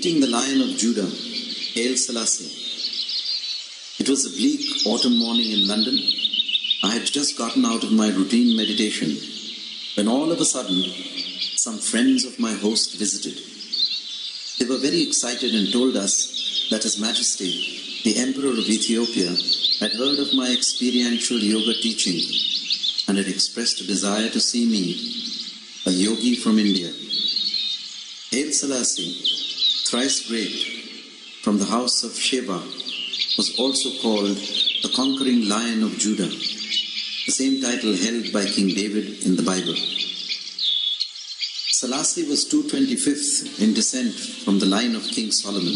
meeting the Lion of Judah, Haile Selassie. It was a bleak autumn morning in London. I had just gotten out of my routine meditation when all of a sudden some friends of my host visited. They were very excited and told us that His Majesty, the Emperor of Ethiopia, had heard of my experiential yoga teaching and had expressed a desire to see me, a yogi from India. Haile Selassie, thrice great, from the house of Sheba, was also called the Conquering Lion of Judah, the same title held by King David in the Bible. Selassie was 225th in descent from the line of King Solomon.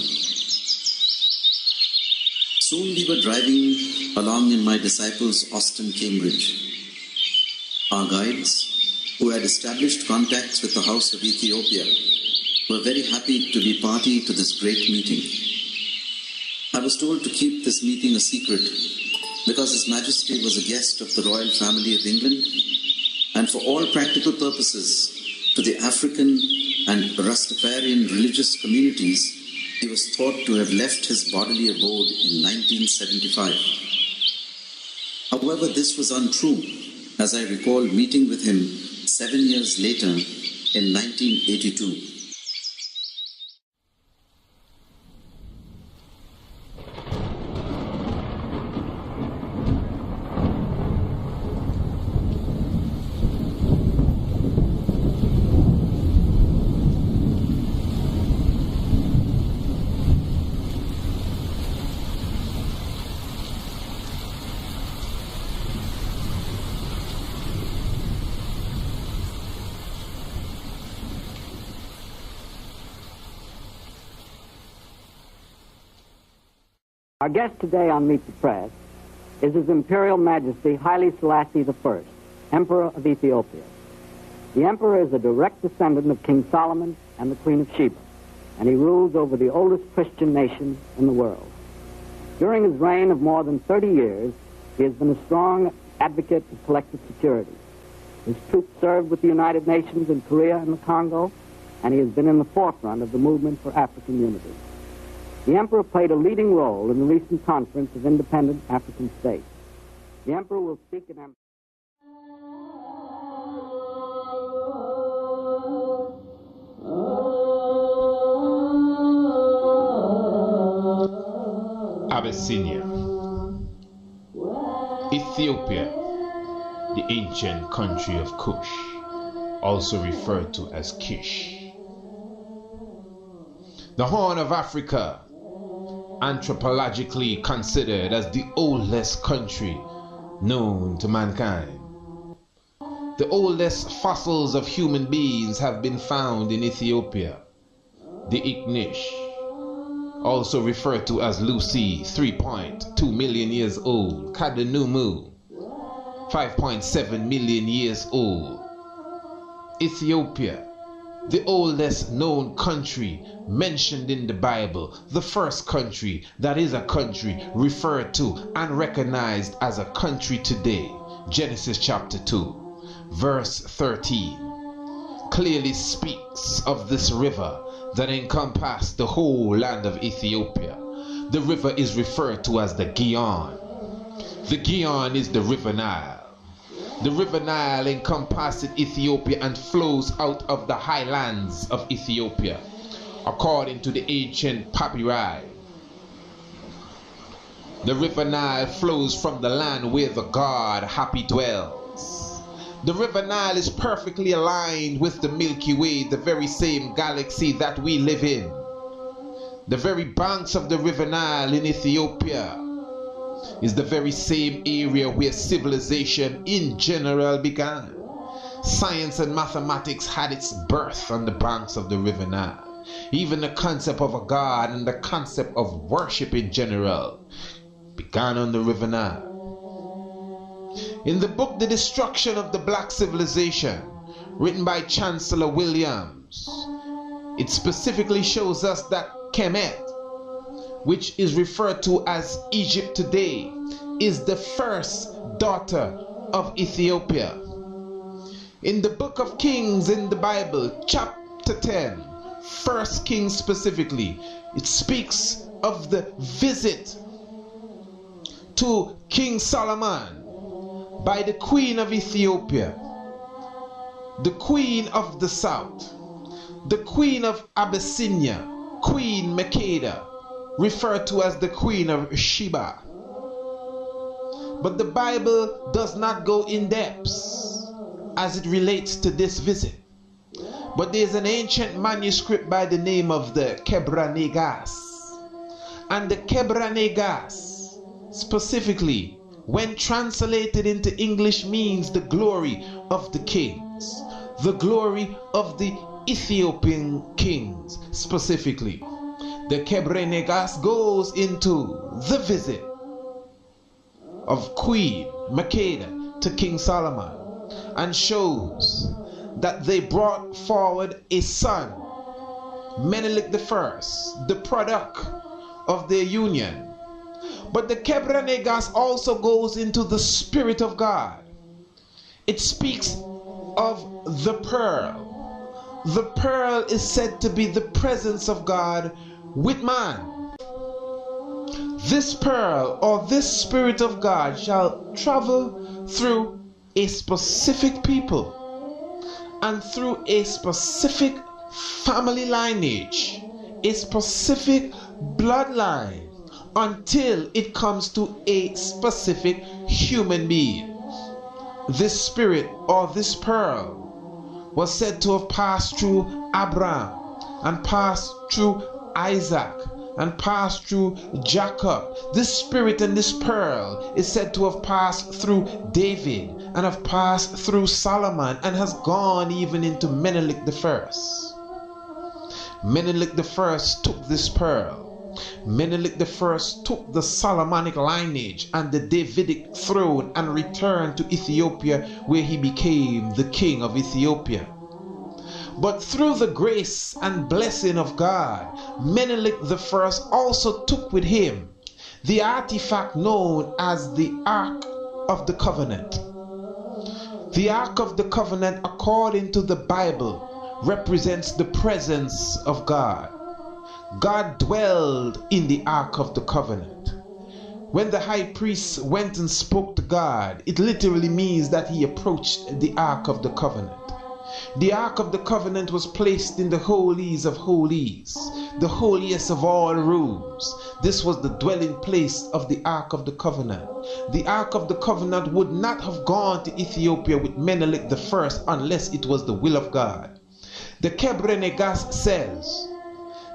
Soon we were driving along in my disciples' Austin, Cambridge. Our guides, who had established contacts with the House of Ethiopia, were very happy to be party to this great meeting. I was told to keep this meeting a secret because His Majesty was a guest of the royal family of England, and for all practical purposes, to the African and Rastafarian religious communities, he was thought to have left his bodily abode in 1975. However, this was untrue, as I recall meeting with him 7 years later in 1982. Our guest today on Meet the Press is His Imperial Majesty Haile Selassie I, Emperor of Ethiopia. The Emperor is a direct descendant of King Solomon and the Queen of Sheba, and he rules over the oldest Christian nation in the world. During his reign of more than 30 years, he has been a strong advocate of collective security. His troops served with the United Nations in Korea and the Congo, and he has been in the forefront of the movement for African unity. The Emperor played a leading role in the recent conference of independent African states. The Emperor will speak in Abyssinia, Ethiopia, the ancient country of Kush, also referred to as Kish. The Horn of Africa, anthropologically considered as the oldest country known to mankind. The oldest fossils of human beings have been found in Ethiopia. The Ignish, also referred to as Lucy, 3.2 million years old. Kadenumu, 5.7 million years old. Ethiopia, the oldest known country mentioned in the Bible, the first country that is a country referred to and recognized as a country today. Genesis chapter 2, verse 13, clearly speaks of this river that encompassed the whole land of Ethiopia. The river is referred to as the Gihon. The Gihon is the river Nile. The river Nile encompasses Ethiopia and flows out of the highlands of Ethiopia, according to the ancient papyri. The river Nile flows from the land where the god Hapi dwells. The river Nile is perfectly aligned with the Milky Way, the very same galaxy that we live in. The very banks of the river Nile in Ethiopia is the very same area where civilization in general began. Science and mathematics had its birth on the banks of the river Nile. Even the concept of a god and the concept of worship in general began on the river Nile. In the book The Destruction of the Black Civilization, written by Chancellor Williams, it specifically shows us that Kemet, which is referred to as Egypt today, is the first daughter of Ethiopia. In the book of Kings in the Bible, chapter 10, 1 Kings specifically, it speaks of the visit to King Solomon by the Queen of Ethiopia, the Queen of the South, the Queen of Abyssinia, Queen Makeda, referred to as the Queen of Sheba. But the Bible does not go in depth as it relates to this visit. But there is an ancient manuscript by the name of the Kebra-Negas. And the Kebra-Negas, specifically, when translated into English, means the glory of the kings, the glory of the Ethiopian kings specifically. The Kebra-Negas goes into the visit of Queen Makeda to King Solomon and shows that they brought forward a son, Menelik I, the product of their union. But the Kebra-Negas also goes into the Spirit of God. It speaks of the pearl. The pearl is said to be the presence of God with man. This pearl or this Spirit of God shall travel through a specific people and through a specific family lineage, a specific bloodline, until it comes to a specific human being. This spirit or this pearl was said to have passed through Abraham and passed through Isaac and passed through Jacob. This spirit and this pearl is said to have passed through David and have passed through Solomon and has gone even into Menelik I. Menelik I took this pearl. Menelik I took the Solomonic lineage and the Davidic throne and returned to Ethiopia, where he became the king of Ethiopia. But through the grace and blessing of God, Menelik I also took with him the artifact known as the Ark of the Covenant. The Ark of the Covenant, according to the Bible, represents the presence of God. God dwelled in the Ark of the Covenant. When the high priest went and spoke to God, it literally means that he approached the Ark of the Covenant. The Ark of the Covenant was placed in the holies of holies, the holiest of all rooms. This was the dwelling place of the Ark of the Covenant. The Ark of the Covenant would not have gone to Ethiopia with Menelik I unless it was the will of God. The Kebra-Negas says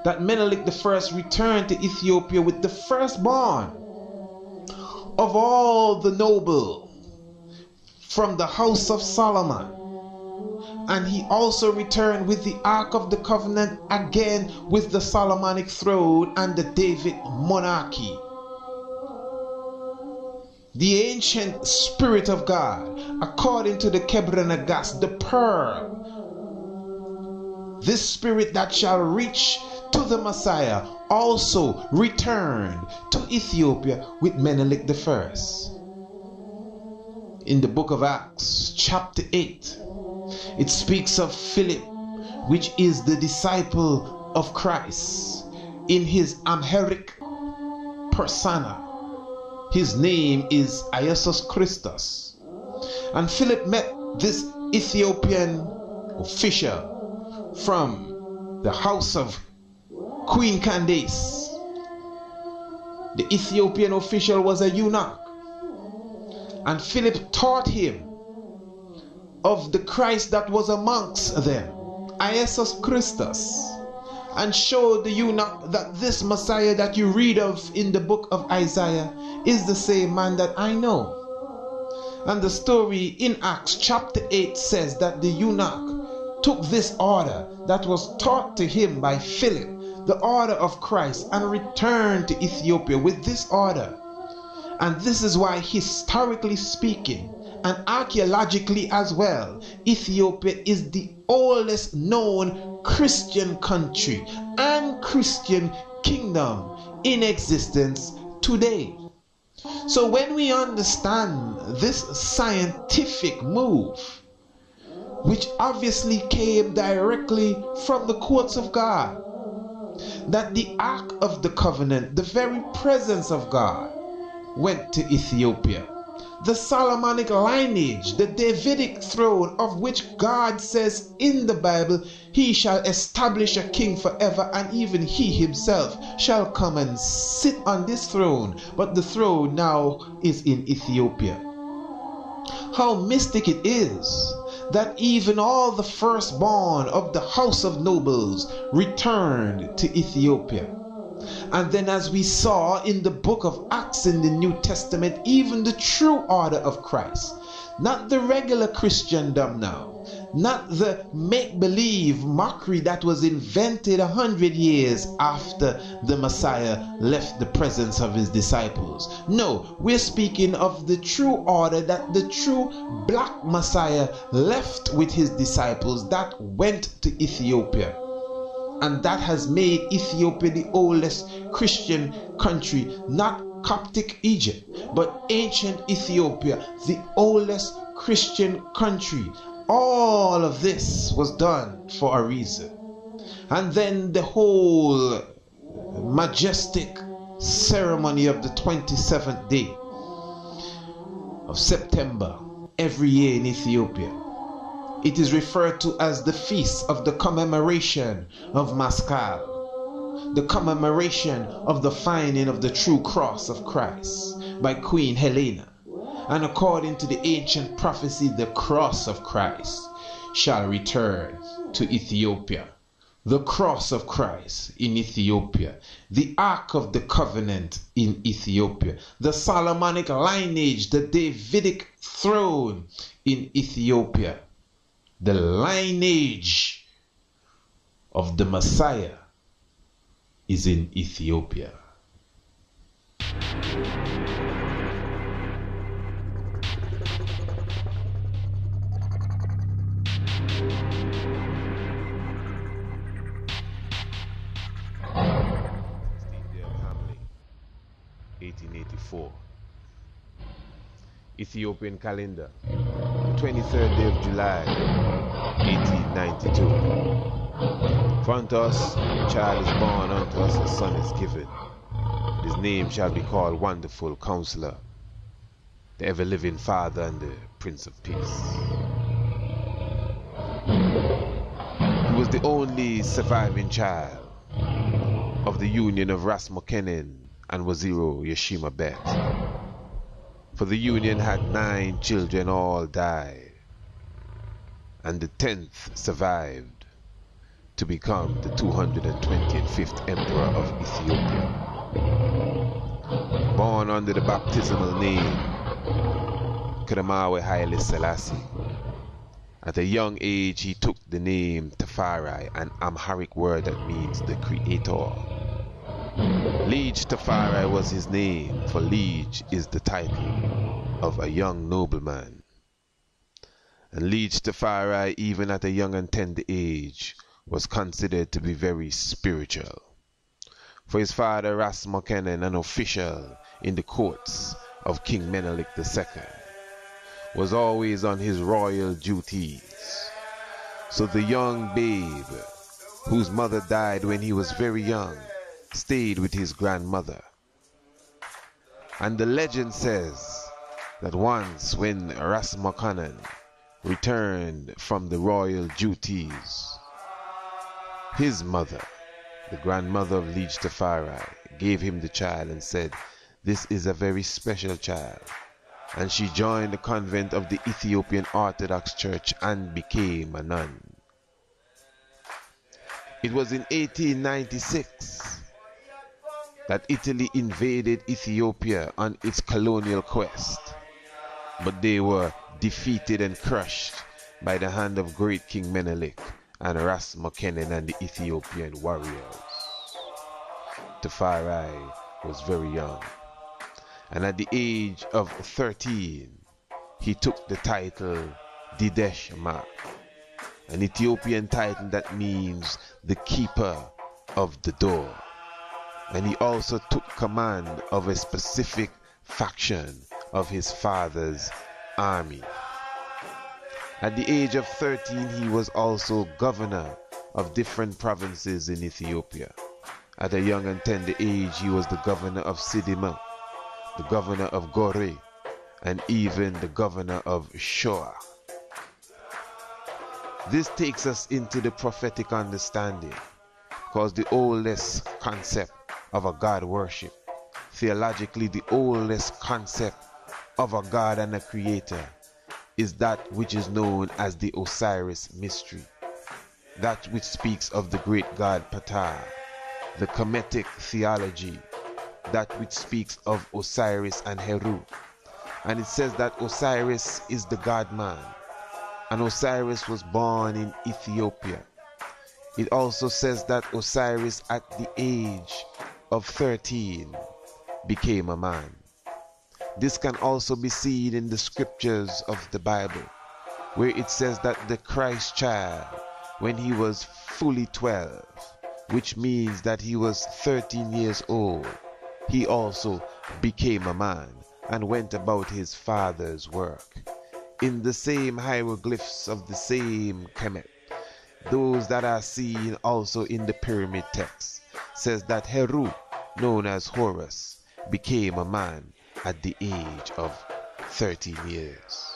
that Menelik I returned to Ethiopia with the firstborn of all the noble from the house of Solomon. And he also returned with the Ark of the Covenant, again with the Solomonic throne and the David monarchy. The ancient Spirit of God, according to the Kebra-Negas, the pearl, this spirit that shall reach to the Messiah, also returned to Ethiopia with Menelik I. In the book of Acts, chapter 8, it speaks of Philip, which is the disciple of Christ, in his Amharic persona. His name is Iesus Christus. And Philip met this Ethiopian official from the house of Queen Candace. The Ethiopian official was a eunuch. And Philip taught him of the Christ that was amongst them, Iesus Christus, and showed the eunuch that this Messiah that you read of in the book of Isaiah is the same man that I know. And the story in Acts chapter 8 says that the eunuch took this order that was taught to him by Philip, the order of Christ, and returned to Ethiopia with this order. And this is why, historically speaking, and archaeologically as well, Ethiopia is the oldest known Christian country and Christian kingdom in existence today. So when we understand this scientific move, which obviously came directly from the courts of God. That the Ark of the Covenant, the very presence of God, went to Ethiopia. The Solomonic lineage, the Davidic throne, of which God says in the Bible, he shall establish a king forever, and even he himself shall come and sit on this throne. But the throne now is in Ethiopia. How mystic it is that even all the firstborn of the house of nobles returned to Ethiopia. And then, as we saw in the book of Acts in the New Testament, even the true order of Christ, not the regular Christendom now, not the make-believe mockery that was invented 100 years after the Messiah left the presence of his disciples. No, we're speaking of the true order that the true black Messiah left with his disciples, that went to Ethiopia. And that has made Ethiopia the oldest Christian country, not Coptic Egypt, but ancient Ethiopia, the oldest Christian country. All of this was done for a reason. And then the whole majestic ceremony of the 27th day of September every year in Ethiopia. It is referred to as the Feast of the Commemoration of Maskal, the commemoration of the finding of the true cross of Christ by Queen Helena. And according to the ancient prophecy, the cross of Christ shall return to Ethiopia. The cross of Christ in Ethiopia, the Ark of the Covenant in Ethiopia, the Solomonic lineage, the Davidic throne in Ethiopia. The lineage of the Messiah is in Ethiopia. Family, 1884. Ethiopian calendar, 23rd day of July, 1892. For unto us a child is born, unto us a son is given. His name shall be called Wonderful Counselor, the ever-living Father, and the Prince of Peace. He was the only surviving child of the union of Ras Mokenen and Waziro Yeshima Bet. For the union had 9 children, all died, and the 10th survived to become the 225th Emperor of Ethiopia. Born under the baptismal name Kedemawe Haile Selassie, at a young age he took the name Tafari, an Amharic word that means the Creator. Liege Tafari was his name, for liege is the title of a young nobleman. And Liege Tafari, even at a young and tender age, was considered to be very spiritual. For his father Ras Mokenen, an official in the courts of King Menelik II, was always on his royal duties. So the young babe, whose mother died when he was very young, stayed with his grandmother. And the legend says that once when Ras Mokenen returned from the royal duties, his mother, the grandmother of Liege Tafari, gave him the child and said, "This is a very special child." And she joined the convent of the Ethiopian Orthodox Church and became a nun. It was in 1896 that Italy invaded Ethiopia on its colonial quest, but they were defeated and crushed by the hand of great King Menelik and Ras Mokenen and the Ethiopian warriors. Tafari was very young, and at the age of 13 he took the title Didesh Ma, an Ethiopian title that means the keeper of the door. And he also took command of a specific faction of his father's army. At the age of 13, he was also governor of different provinces in Ethiopia. At a young and tender age, he was the governor of Sidima, the governor of Gore, and even the governor of Shoa. This takes us into the prophetic understanding, because the oldest concept of a God worship, theologically the oldest concept of a God and a creator, is that which is known as the Osiris mystery, that which speaks of the great God Ptah, the Kemetic theology, that which speaks of Osiris and Heru. And it says that Osiris is the God-man, and Osiris was born in Ethiopia. It also says that Osiris at the age of 13 became a man. This can also be seen in the scriptures of the Bible, where it says that the Christ child, when he was fully 12, which means that he was 13 years old, he also became a man and went about his father's work. In the same hieroglyphs of the same Kemet, those that are seen also in the pyramid text, says that Heru, known as Horus, became a man at the age of 13 years.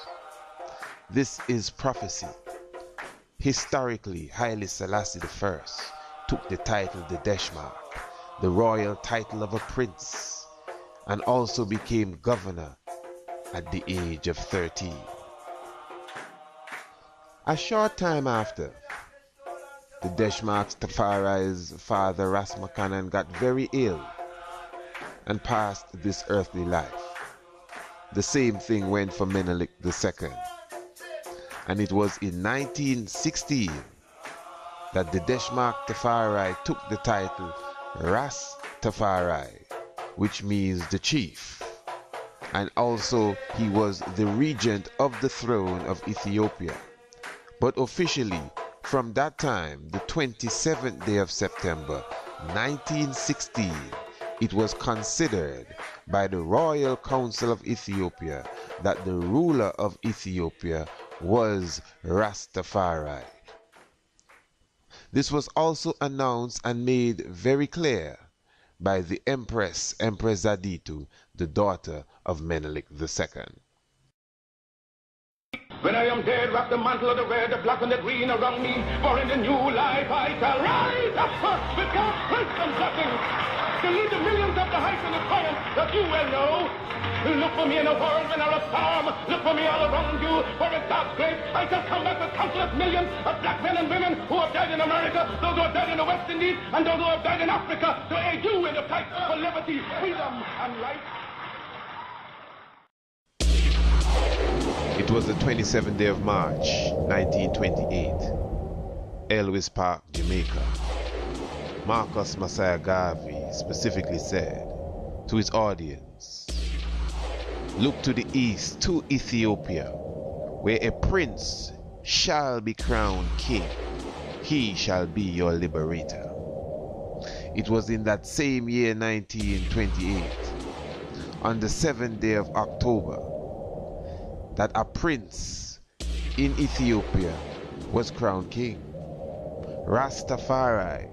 This is prophecy. Historically, Haile Selassie I took the title the Deshmark, the royal title of a prince, and also became governor at the age of 13. A short time after, the Deshmark Tafari's father Rasmakanan got very ill and passed this earthly life. The same thing went for Menelik II. And it was in 1916 that the Deshmark Tafari took the title RASTAFARI, which means the chief. And also he was the regent of the throne of Ethiopia. But officially, from that time, the 27th day of September 1916, it was considered by the Royal Council of Ethiopia that the ruler of Ethiopia was Rastafari. This was also announced and made very clear by the Empress Zaditu, the daughter of Menelik II. When I am dead, wrap the mantle of the red, the black and the green around me, for in the new life I shall rise up with God's grace and blessing to lead the millions up the heights and the triumph that you well know. Look for me in a whirlwind or a storm, look for me all around you, for in God's grace I shall come back with countless millions of black men and women who have died in America, those who have died in the West Indies, and those who have died in Africa to aid you in the fight for liberty, freedom, and life. It was the 27th day of March, 1928, Elwes Park, Jamaica. Marcus Messiah Garvey specifically said to his audience, "Look to the east, to Ethiopia, where a prince shall be crowned king. He shall be your liberator." It was in that same year, 1928, on the 7th day of October, that a prince in Ethiopia was crowned king. Rastafari,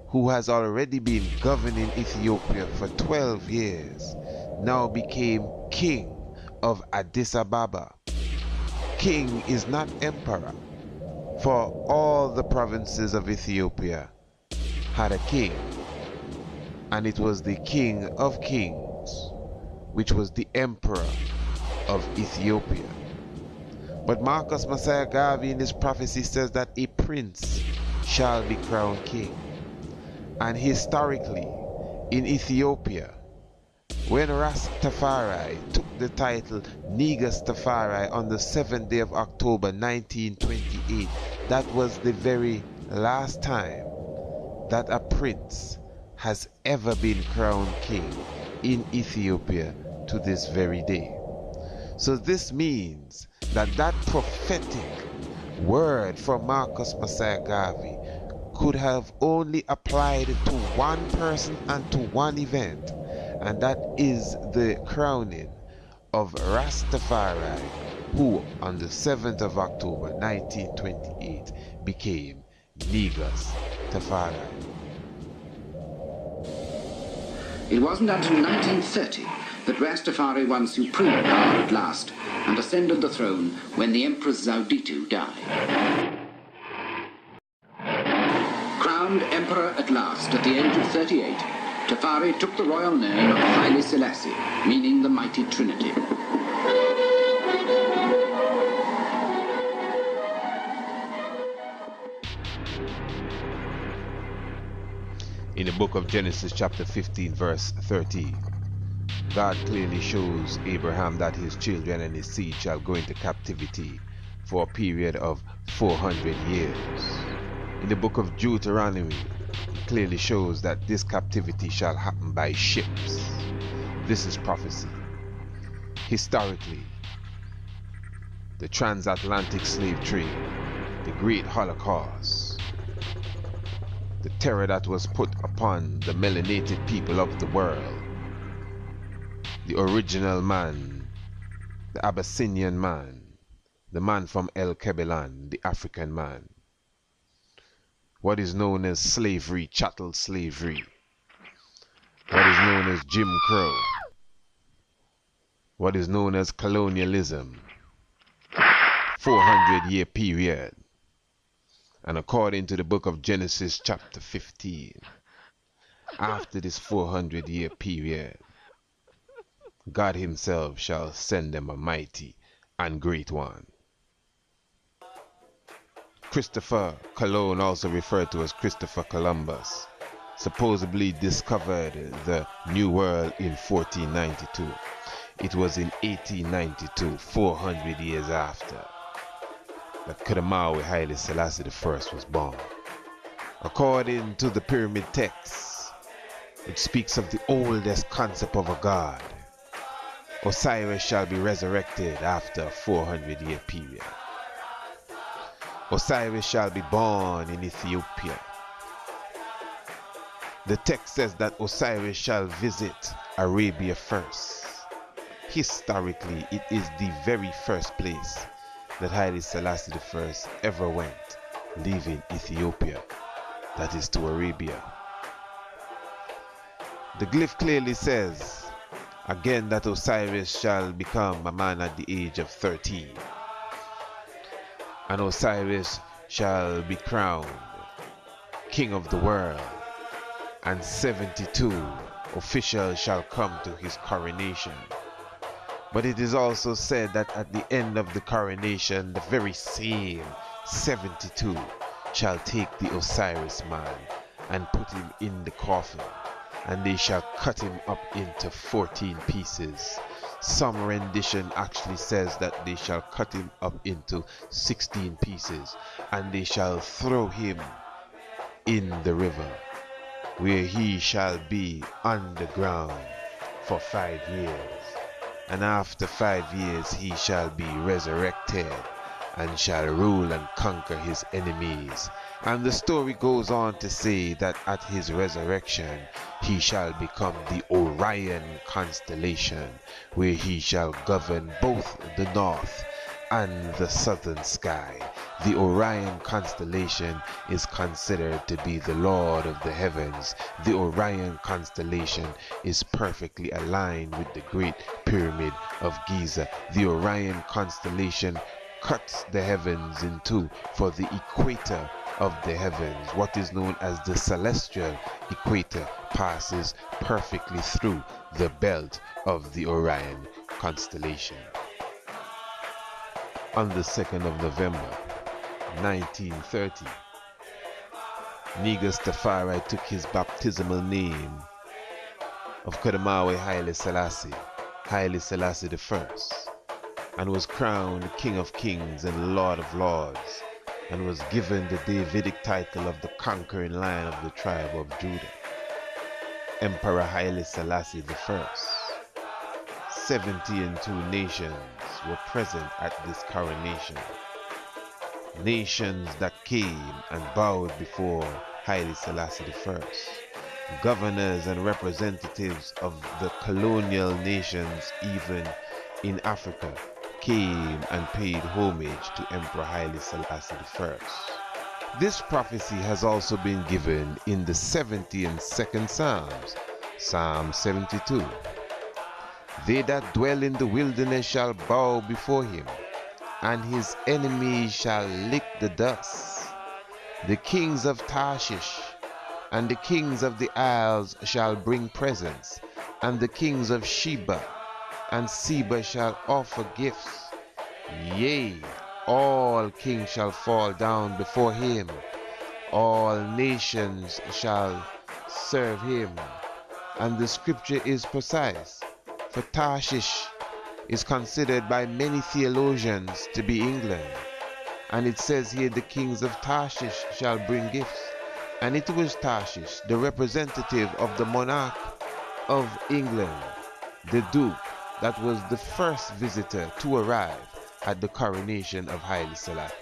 who has already been governing Ethiopia for 12 years, now became king of Addis Ababa. King is not emperor, for all the provinces of Ethiopia had a king, and it was the King of Kings, which was the emperor of Ethiopia. But Marcus Messiah Garvey in his prophecy says that a prince shall be crowned king. And historically, in Ethiopia, when Rastafari took the title Negastafari on the 7th day of October 1928, that was the very last time that a prince has ever been crowned king in Ethiopia to this very day. So this means that that prophetic word from Marcus Messiah Garvey could have only applied to one person and to one event, and that is the crowning of Rastafari who on the 7th of October 1928 became Negus Tafari. It wasn't until 1930 that Rastafari won supreme power at last and ascended the throne when the Empress Zauditu died. Crowned Emperor at last at the age of 38, Tafari took the royal name of Haile Selassie, meaning the Mighty Trinity. In the book of Genesis chapter 15 verse 13, God clearly shows Abraham that his children and his seed shall go into captivity for a period of 400 years. In the book of Deuteronomy, it clearly shows that this captivity shall happen by ships. This is prophecy. Historically, the transatlantic slave trade, the Great Holocaust, the terror that was put upon the melanated people of the world, the original man, the Abyssinian man, the man from El Kebelan, the African man, what is known as slavery, chattel slavery, what is known as Jim Crow, what is known as colonialism, 400-year period. And according to the book of Genesis chapter 15, after this 400-year period, God himself shall send them a mighty and great one. Christopher Colon, also referred to as Christopher Columbus, supposedly discovered the New World in 1492. It was in 1892, 400 years after, that Kadamawi Haile Selassie I was born. According to the pyramid text, which speaks of the oldest concept of a god, Osiris shall be resurrected after a 400-year period. Osiris shall be born in Ethiopia. The text says that Osiris shall visit Arabia first. Historically, it is the very first place that Haile Selassie I ever went, leaving Ethiopia, that is to Arabia. The glyph clearly says, again, that Osiris shall become a man at the age of 13. And Osiris shall be crowned king of the world, and 72 officials shall come to his coronation. But it is also said that at the end of the coronation, the very same 72 shall take the Osiris man and put him in the coffin, and they shall cut him up into 14 pieces. Some rendition actually says that they shall cut him up into 16 pieces, and they shall throw him in the river, where he shall be underground for 5 years. And after 5 years he shall be resurrected and shall rule and conquer his enemies. And the story goes on to say that at his resurrection he shall become the Orion constellation, where he shall govern both the north and the southern sky. The Orion constellation is considered to be the Lord of the heavens. The Orion constellation is perfectly aligned with the Great Pyramid of Giza. The Orion constellation cuts the heavens in two for the equator of the heavens. What is known as the celestial equator passes perfectly through the belt of the Orion constellation. On the 2nd of November 1930, Negus Tafari took his baptismal name of Kadamawi Haile Selassie, Haile Selassie I, and was crowned King of Kings and Lord of Lords, and was given the Davidic title of the conquering lion of the tribe of Judah. Emperor Haile Selassie I. 72 nations were present at this coronation. Nations that came and bowed before Haile Selassie I. Governors and representatives of the colonial nations, even in Africa, came and paid homage to Emperor Haile Selassie I. This prophecy has also been given in the 72nd Psalms, Psalm 72. They that dwell in the wilderness shall bow before him, and his enemies shall lick the dust. The kings of Tarshish and the kings of the isles shall bring presents, and the kings of Sheba and Seba shall offer gifts. Yea, all kings shall fall down before him, all nations shall serve him. And the scripture is precise, for Tarshish is considered by many theologians to be England. And it says here, the kings of Tarshish shall bring gifts. And it was Tarshish, the representative of the monarch of England, the Duke, that was the first visitor to arrive at the coronation of Haile Selassie.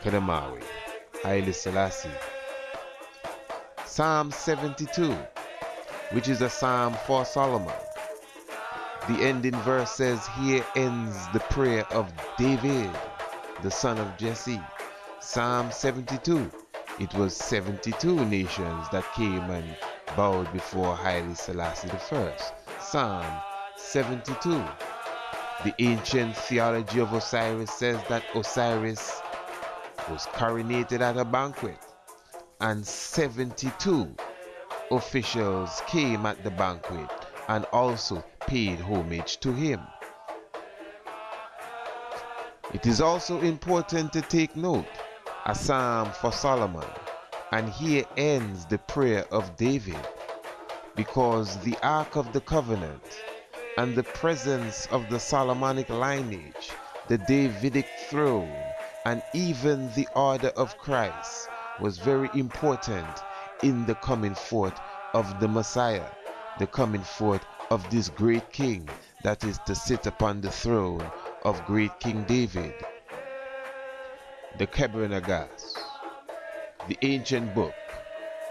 Kadamawi, Haile Selassie. Psalm 72, which is a psalm for Solomon. The ending verse says, here ends the prayer of David, the son of Jesse. Psalm 72. It was 72 nations that came and bowed before Haile Selassie I. Psalm 72. The ancient theology of Osiris says that Osiris was coronated at a banquet, and 72 officials came at the banquet and also paid homage to him. It is also important to take note, a psalm for Solomon, and here ends the prayer of David, because the Ark of the Covenant and the presence of the Solomonic lineage, the Davidic throne, and even the order of Christ was very important in the coming forth of the Messiah, the coming forth of this great king that is to sit upon the throne of great King David. The Kebra-Nagast, the ancient book,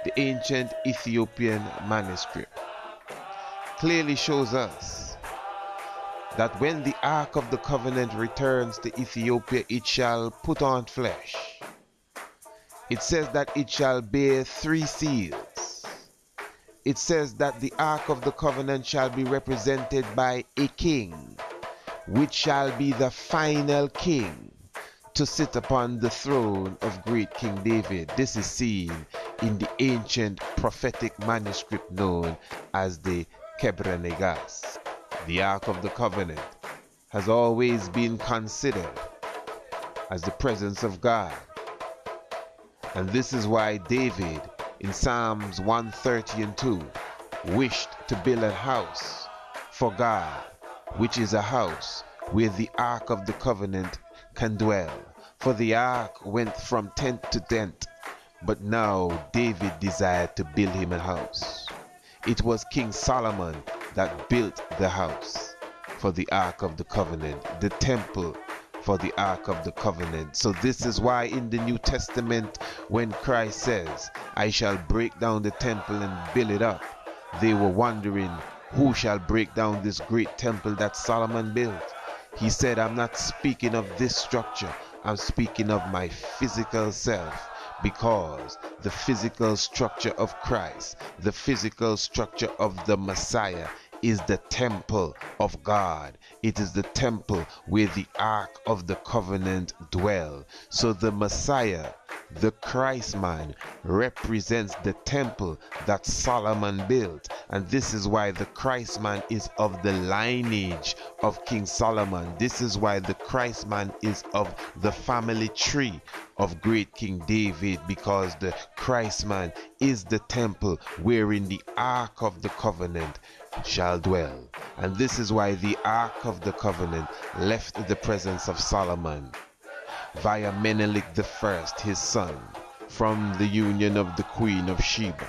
the ancient Ethiopian manuscript, clearly shows us that when the Ark of the Covenant returns to Ethiopia, it shall put on flesh. It says that it shall bear 3 seals. It says that the Ark of the Covenant shall be represented by a king, which shall be the final king to sit upon the throne of great King David. This is seen in the ancient prophetic manuscript known as the Kebra-Nagast. The Ark of the Covenant has always been considered as the presence of God. And this is why David in Psalms 130 and 2 wished to build a house for God, which is a house where the Ark of the Covenant can dwell. For the Ark went from tent to tent, but now David desired to build him a house. It was King Solomon that built the house for the Ark of the Covenant, the temple for the Ark of the Covenant. So this is why in the New Testament, when Christ says, I shall break down the temple and build it up, they were wondering, who shall break down this great temple that Solomon built? He said, I'm not speaking of this structure, I'm speaking of my physical self, because the physical structure of Christ, the physical structure of the Messiah is the temple of God. It is the temple where the Ark of the Covenant dwells. So the Messiah, the Christ man, represents the temple that Solomon built. And this is why the Christ man is of the lineage of King Solomon. This is why the Christ man is of the family tree of great King David, because the Christ man is the temple wherein the Ark of the Covenant shall dwell. And this is why the Ark of the Covenant left the presence of Solomon via Menelik I, his son, from the union of the Queen of Sheba,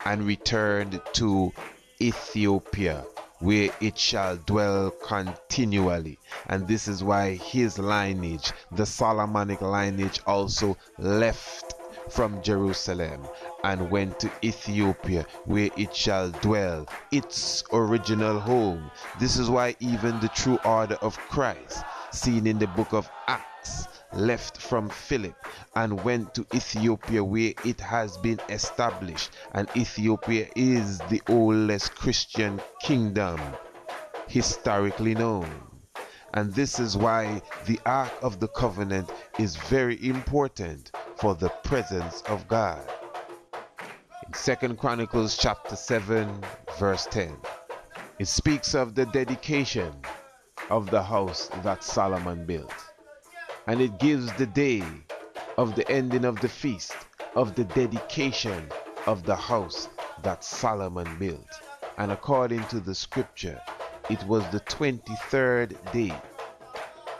and returned to Ethiopia, where it shall dwell continually. And this is why his lineage, the Solomonic lineage, also left from Jerusalem, and went to Ethiopia, where it shall dwell, its original home. This is why even the true order of Christ, seen in the book of Acts, left from Philip and went to Ethiopia, where it has been established. And Ethiopia is the oldest Christian kingdom historically known. And this is why the Ark of the Covenant is very important for the presence of God. In 2 Chronicles chapter 7 verse 10, it speaks of the dedication of the house that Solomon built. And it gives the day of the ending of the feast of the dedication of the house that Solomon built. And according to the scripture, it was the 23rd day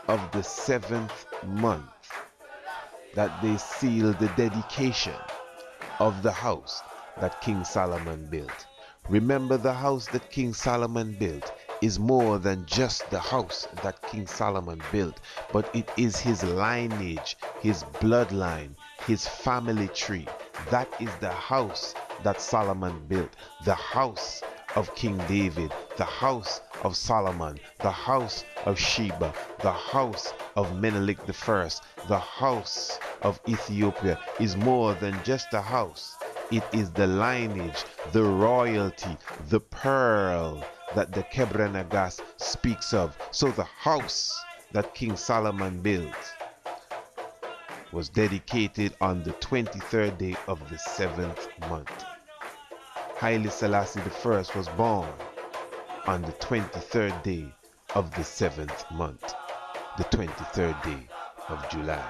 of the 7th month that they sealed the dedication of the house that King Solomon built. Remember, the house that King Solomon built is more than just the house that King Solomon built, but it is his lineage, his bloodline, his family tree. That is the house that Solomon built, the house of King David, the house of Solomon, the house of Sheba, the house of Menelik I, the house of Ethiopia is more than just a house. It is the lineage, the royalty, the pearl that the Kebra Nagas speaks of. So the house that King Solomon built was dedicated on the 23rd day of the 7th month. Haile Selassie I was born on the 23rd day of the 7th month, the 23rd day of July.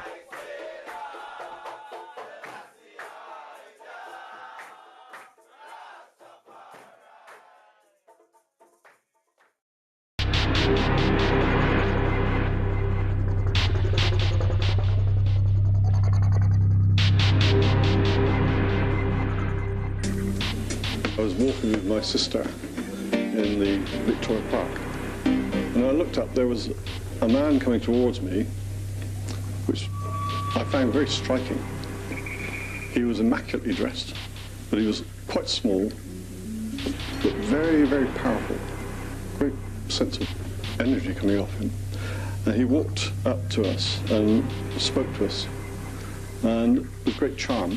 I was walking with my sister in the Victoria Park, and I looked up. There was a man coming towards me, which I found very striking. He was immaculately dressed, but he was quite small, but very, very powerful. Great sense of energy coming off him. And he walked up to us and spoke to us, and with great charm.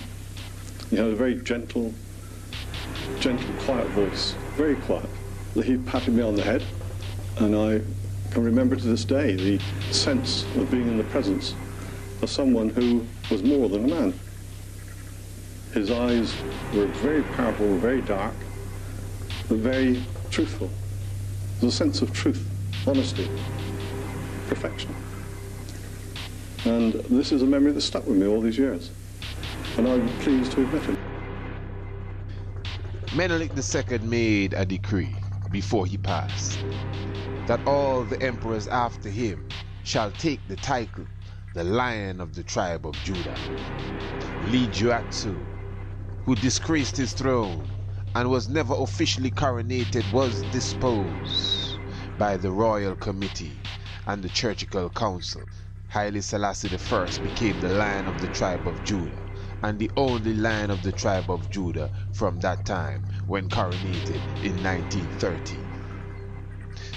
He had a very gentle, quiet voice, very quiet. He patted me on the head, and I can remember to this day the sense of being in the presence of someone who was more than a man. His eyes were very powerful, very dark, but very truthful. There's a sense of truth, honesty, perfection. And this is a memory that stuck with me all these years, and I'm pleased to admit it. Menelik II made a decree before he passed that all the emperors after him shall take the title, the Lion of the tribe of Judah. Lijuatsu, who disgraced his throne and was never officially coronated, was disposed by the royal committee and the churchical council. Haile Selassie I became the Lion of the tribe of Judah, and the only Lion of the tribe of Judah from that time when coronated in 1930.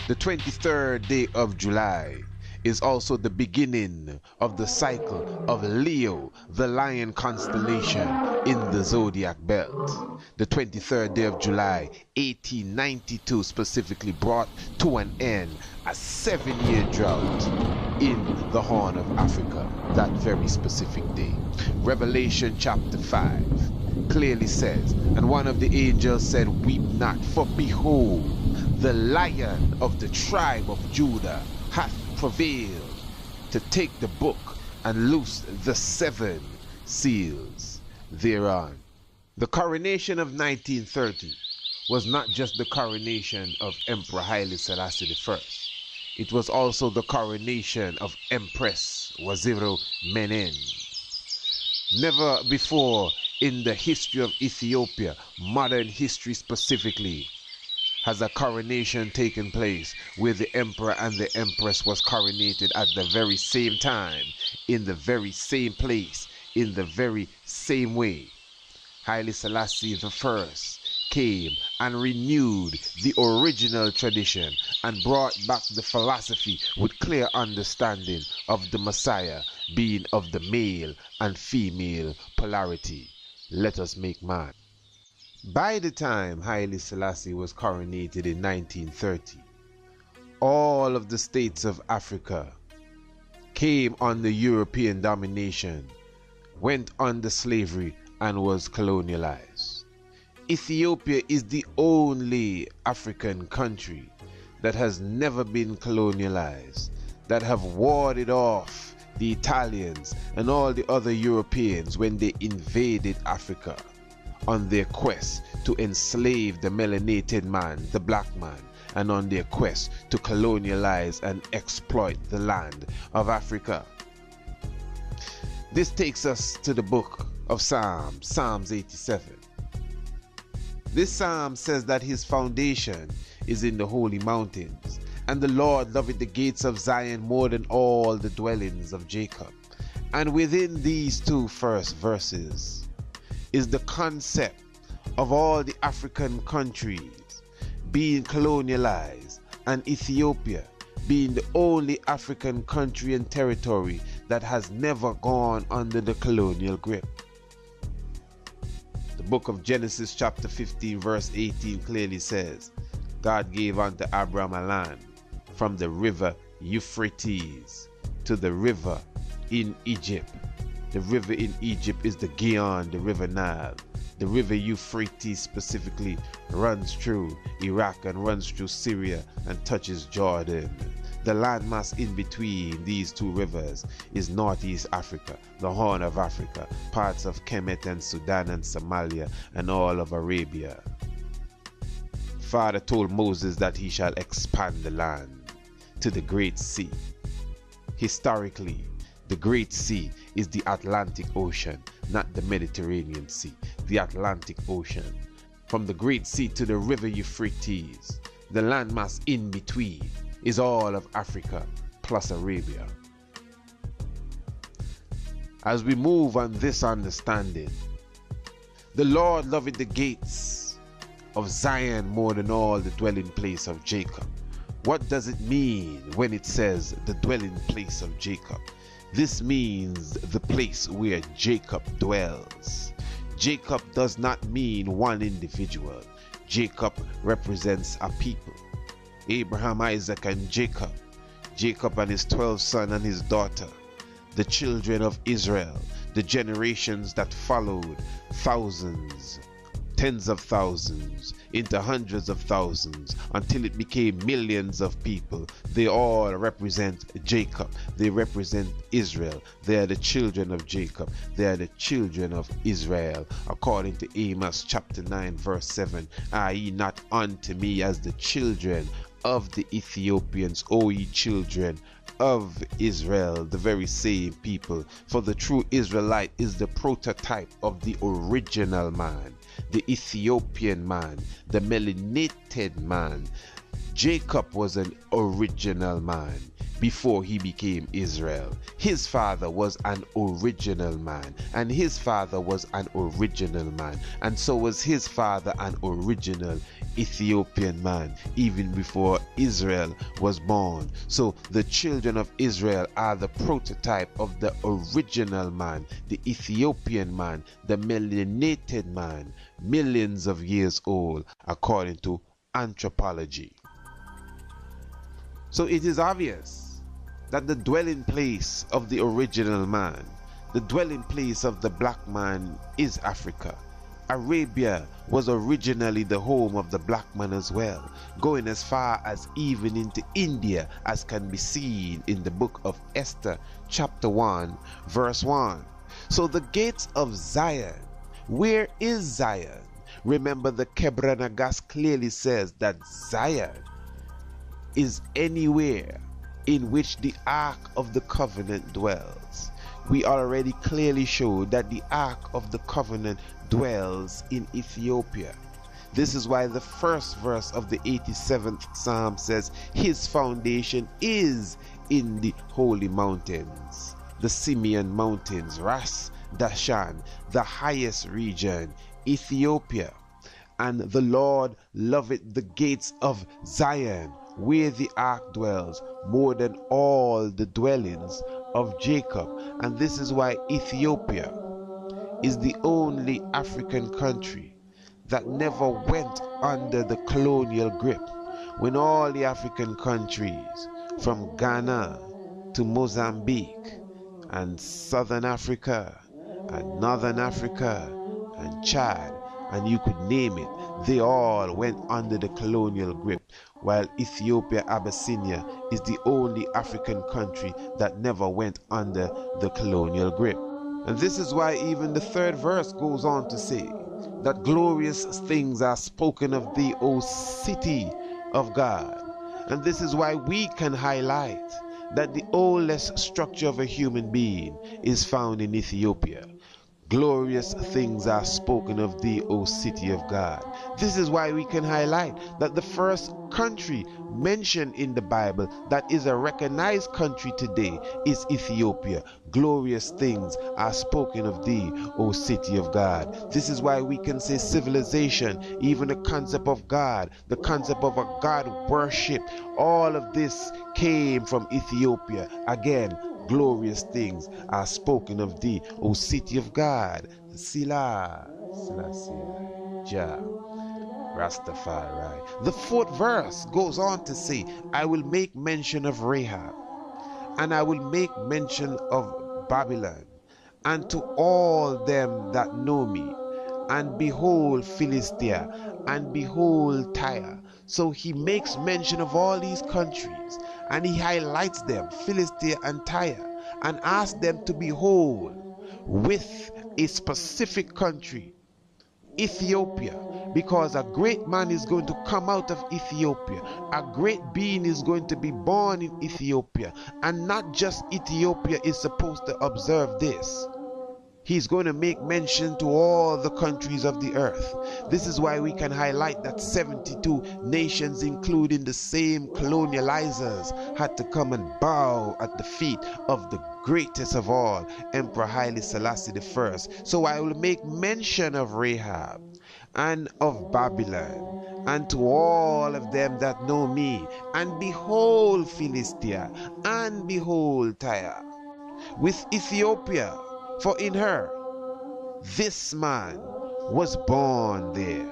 The 23rd day of July is also the beginning of the cycle of Leo, the lion constellation in the zodiac belt. The 23rd day of July, 1892 specifically, brought to an end a 7-year drought in the Horn of Africa, that very specific day. Revelation chapter 5 clearly says, and one of the angels said, "Weep not, for behold, the Lion of the tribe of Judah hath prevailed to take the book and loose the 7 seals thereon." The coronation of 1930 was not just the coronation of Emperor Haile Selassie I. It was also the coronation of Empress Waziri Menen. Never before in the history of Ethiopia, modern history specifically, has a coronation taken place where the emperor and the empress was coronated at the very same time, in the very same place, in the very same way. Haile Selassie I came and renewed the original tradition and brought back the philosophy with clear understanding of the Messiah being of the male and female polarity. Let us make man. By the time Haile Selassie was coronated in 1930, all of the states of Africa came under European domination, went under slavery, and was colonialized. Ethiopia is the only African country that has never been colonialized, that have warded off the Italians and all the other Europeans when they invaded Africa on their quest to enslave the melanated man, the black man, and on their quest to colonialize and exploit the land of Africa. This takes us to the book of Psalms, Psalms 87. This psalm says that his foundation is in the holy mountains, and the Lord loveth the gates of Zion more than all the dwellings of Jacob. And within these two first verses is the concept of all the African countries being colonialized, and Ethiopia being the only African country and territory that has never gone under the colonial grip. The book of Genesis chapter 15 verse 18 clearly says, God gave unto Abraham a land from the river Euphrates to the river in Egypt. The river in Egypt is the Gihon, the river Nile. The river Euphrates specifically runs through Iraq and runs through Syria and touches Jordan. The landmass in between these two rivers is Northeast Africa, the Horn of Africa, parts of Kemet and Sudan and Somalia, and all of Arabia. Father told Moses that he shall expand the land to the Great Sea. Historically, the Great Sea is the Atlantic Ocean, not the Mediterranean Sea, the Atlantic Ocean. From the Great Sea to the river Euphrates, the landmass in between is all of Africa plus Arabia. As we move on this understanding, the Lord loveth the gates of Zion more than all the dwelling place of Jacob. What does it mean when it says the dwelling place of Jacob? This means the place where Jacob dwells. Jacob does not mean one individual. Jacob represents a people. Abraham, Isaac, and Jacob. Jacob and his 12 sons and his daughter. The children of Israel. The generations that followed. Thousands, tens of thousands, into hundreds of thousands, until it became millions of people. They all represent Jacob. They represent Israel. They are the children of Jacob. They are the children of Israel. According to Amos chapter 9 verse 7, are ye not unto me as the children of the Ethiopians, O ye children of Israel, the very same people? For the true Israelite is the prototype of the original man, the Ethiopian man, the melanated man. Jacob was an original man before he became Israel. His father was an original man, and his father was an original man, and so was his father an original Ethiopian man, even before Israel was born. So the children of Israel are the prototype of the original man, the Ethiopian man, the melanated man, millions of years old, according to anthropology. So it is obvious that the dwelling place of the original man, the dwelling place of the black man, is Africa. Arabia was originally the home of the black man as well, going as far as even into India, as can be seen in the book of Esther chapter 1 verse 1. So the gates of Zion, where is Zion? Remember, the Kebra Nagas clearly says that Zion is anywhere in which the Ark of the Covenant dwells. We already clearly showed that the Ark of the Covenant dwells in Ethiopia. This is why the first verse of the 87th Psalm says his foundation is in the holy mountains, the Simeon mountains, Ras Dashan, the highest region, Ethiopia. And the Lord loveth the gates of Zion, where the ark dwells, more than all the dwellings of Jacob. And this is why Ethiopia is the only African country that never went under the colonial grip, when all the African countries from Ghana to Mozambique and Southern Africa and Northern Africa and Chad, and you could name it, they all went under the colonial grip, while Ethiopia, Abyssinia, is the only African country that never went under the colonial grip. And this is why even the 3rd verse goes on to say that glorious things are spoken of thee, O city of God. And this is why we can highlight that the oldest structure of a human being is found in Ethiopia. Glorious things are spoken of thee, O city of God. This is why we can highlight that the first country mentioned in the Bible that is a recognized country today is Ethiopia. Glorious things are spoken of thee, O city of God. This is why we can say civilization, even the concept of God, the concept of a God worship, all of this came from Ethiopia. Again, glorious things are spoken of thee, O city of God. Selassie, Jah, Rastafari. The 4th verse goes on to say, I will make mention of Rahab, and I will make mention of Babylon, and to all them that know me, and behold Philistia, and behold Tyre. So he makes mention of all these countries, and he highlights them, Philistia and Tyre, and asks them to behold with a specific country, Ethiopia, because a great man is going to come out of Ethiopia. A great being is going to be born in Ethiopia, and not just Ethiopia is supposed to observe this. He's going to make mention to all the countries of the earth. This is why we can highlight that 72 nations, including the same colonializers, had to come and bow at the feet of the greatest of all, Emperor Haile Selassie I. So I will make mention of Rahab and of Babylon, and to all of them that know me, and behold Philistia, and behold Tyre, with Ethiopia, for in her this man was born there,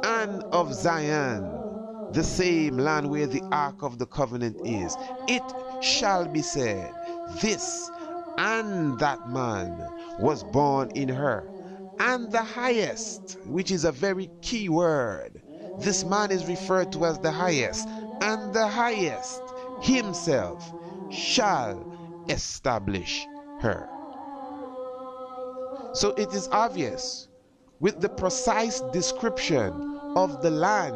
and of Zion, the same land where the ark of the covenant is. It shall be said, this and that man was born in her. And the highest, which is a very key word, this man is referred to as the highest, and the highest himself shall establish her. So it is obvious, with the precise description of the land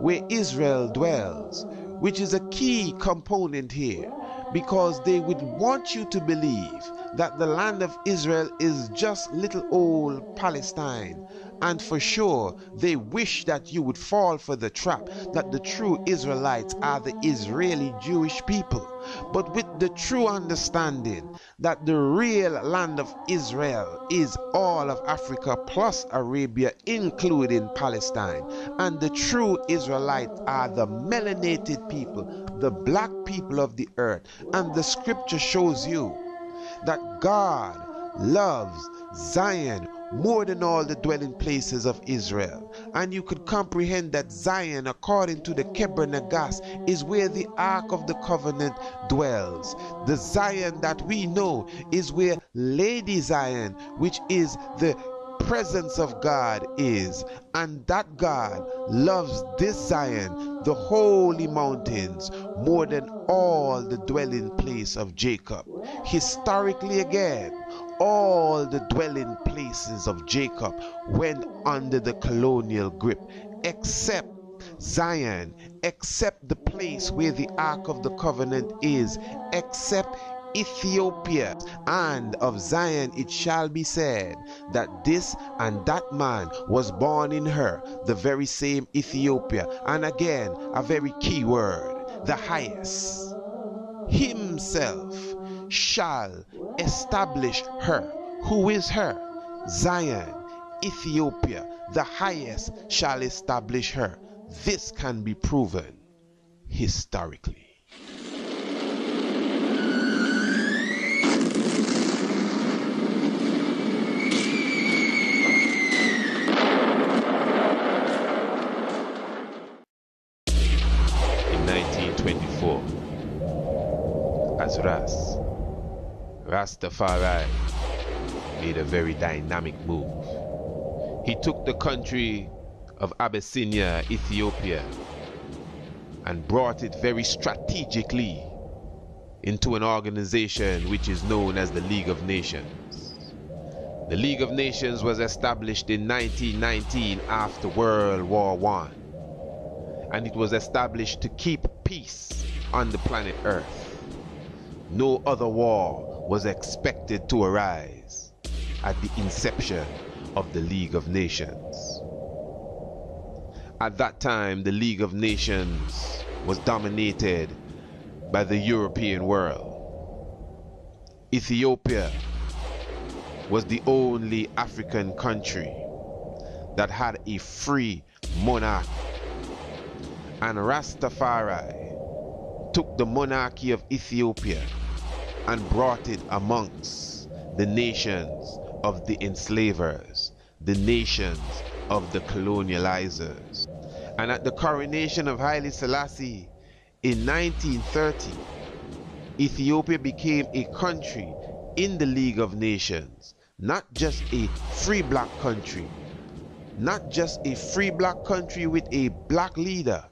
where Israel dwells, which is a key component here, because they would want you to believe that the land of Israel is just little old Palestine, and for sure they wish that you would fall for the trap that the true Israelites are the Israeli Jewish people. But with the true understanding that the real land of Israel is all of Africa plus Arabia, including Palestine, and the true Israelites are the melanated people, the black people of the earth, and the scripture shows you that God loves Zion more than all the dwelling places of Israel. And you could comprehend that Zion, according to the Keber Nagas, is where the Ark of the Covenant dwells. The Zion that we know is where Lady Zion, which is the presence of God, is. And that God loves this Zion, the holy mountains, more than all the dwelling place of Jacob. Historically again, all the dwelling places of Jacob went under the colonial grip, except Zion, except the place where the Ark of the Covenant is, except Ethiopia. And of Zion it shall be said that this and that man was born in her, the very same Ethiopia. And again, a very key word, the highest himself shall establish her. Who is her? Zion, Ethiopia, the highest shall establish her. This can be proven historically. In 1924, as Rastafari made a very dynamic move. He took the country of Abyssinia, Ethiopia, and brought it very strategically into an organization which is known as the League of Nations. The League of Nations was established in 1919 after World War I, and it was established to keep peace on the planet Earth. No other war was expected to arise at the inception of the League of Nations. At that time, the League of Nations was dominated by the European world. Ethiopia was the only African country that had a free monarch. And Rastafari took the monarchy of Ethiopia and brought it amongst the nations of the enslavers, the nations of the colonializers. And at the coronation of Haile Selassie in 1930, Ethiopia became a country in the League of Nations, not just a free black country, not just a free black country with a black leader,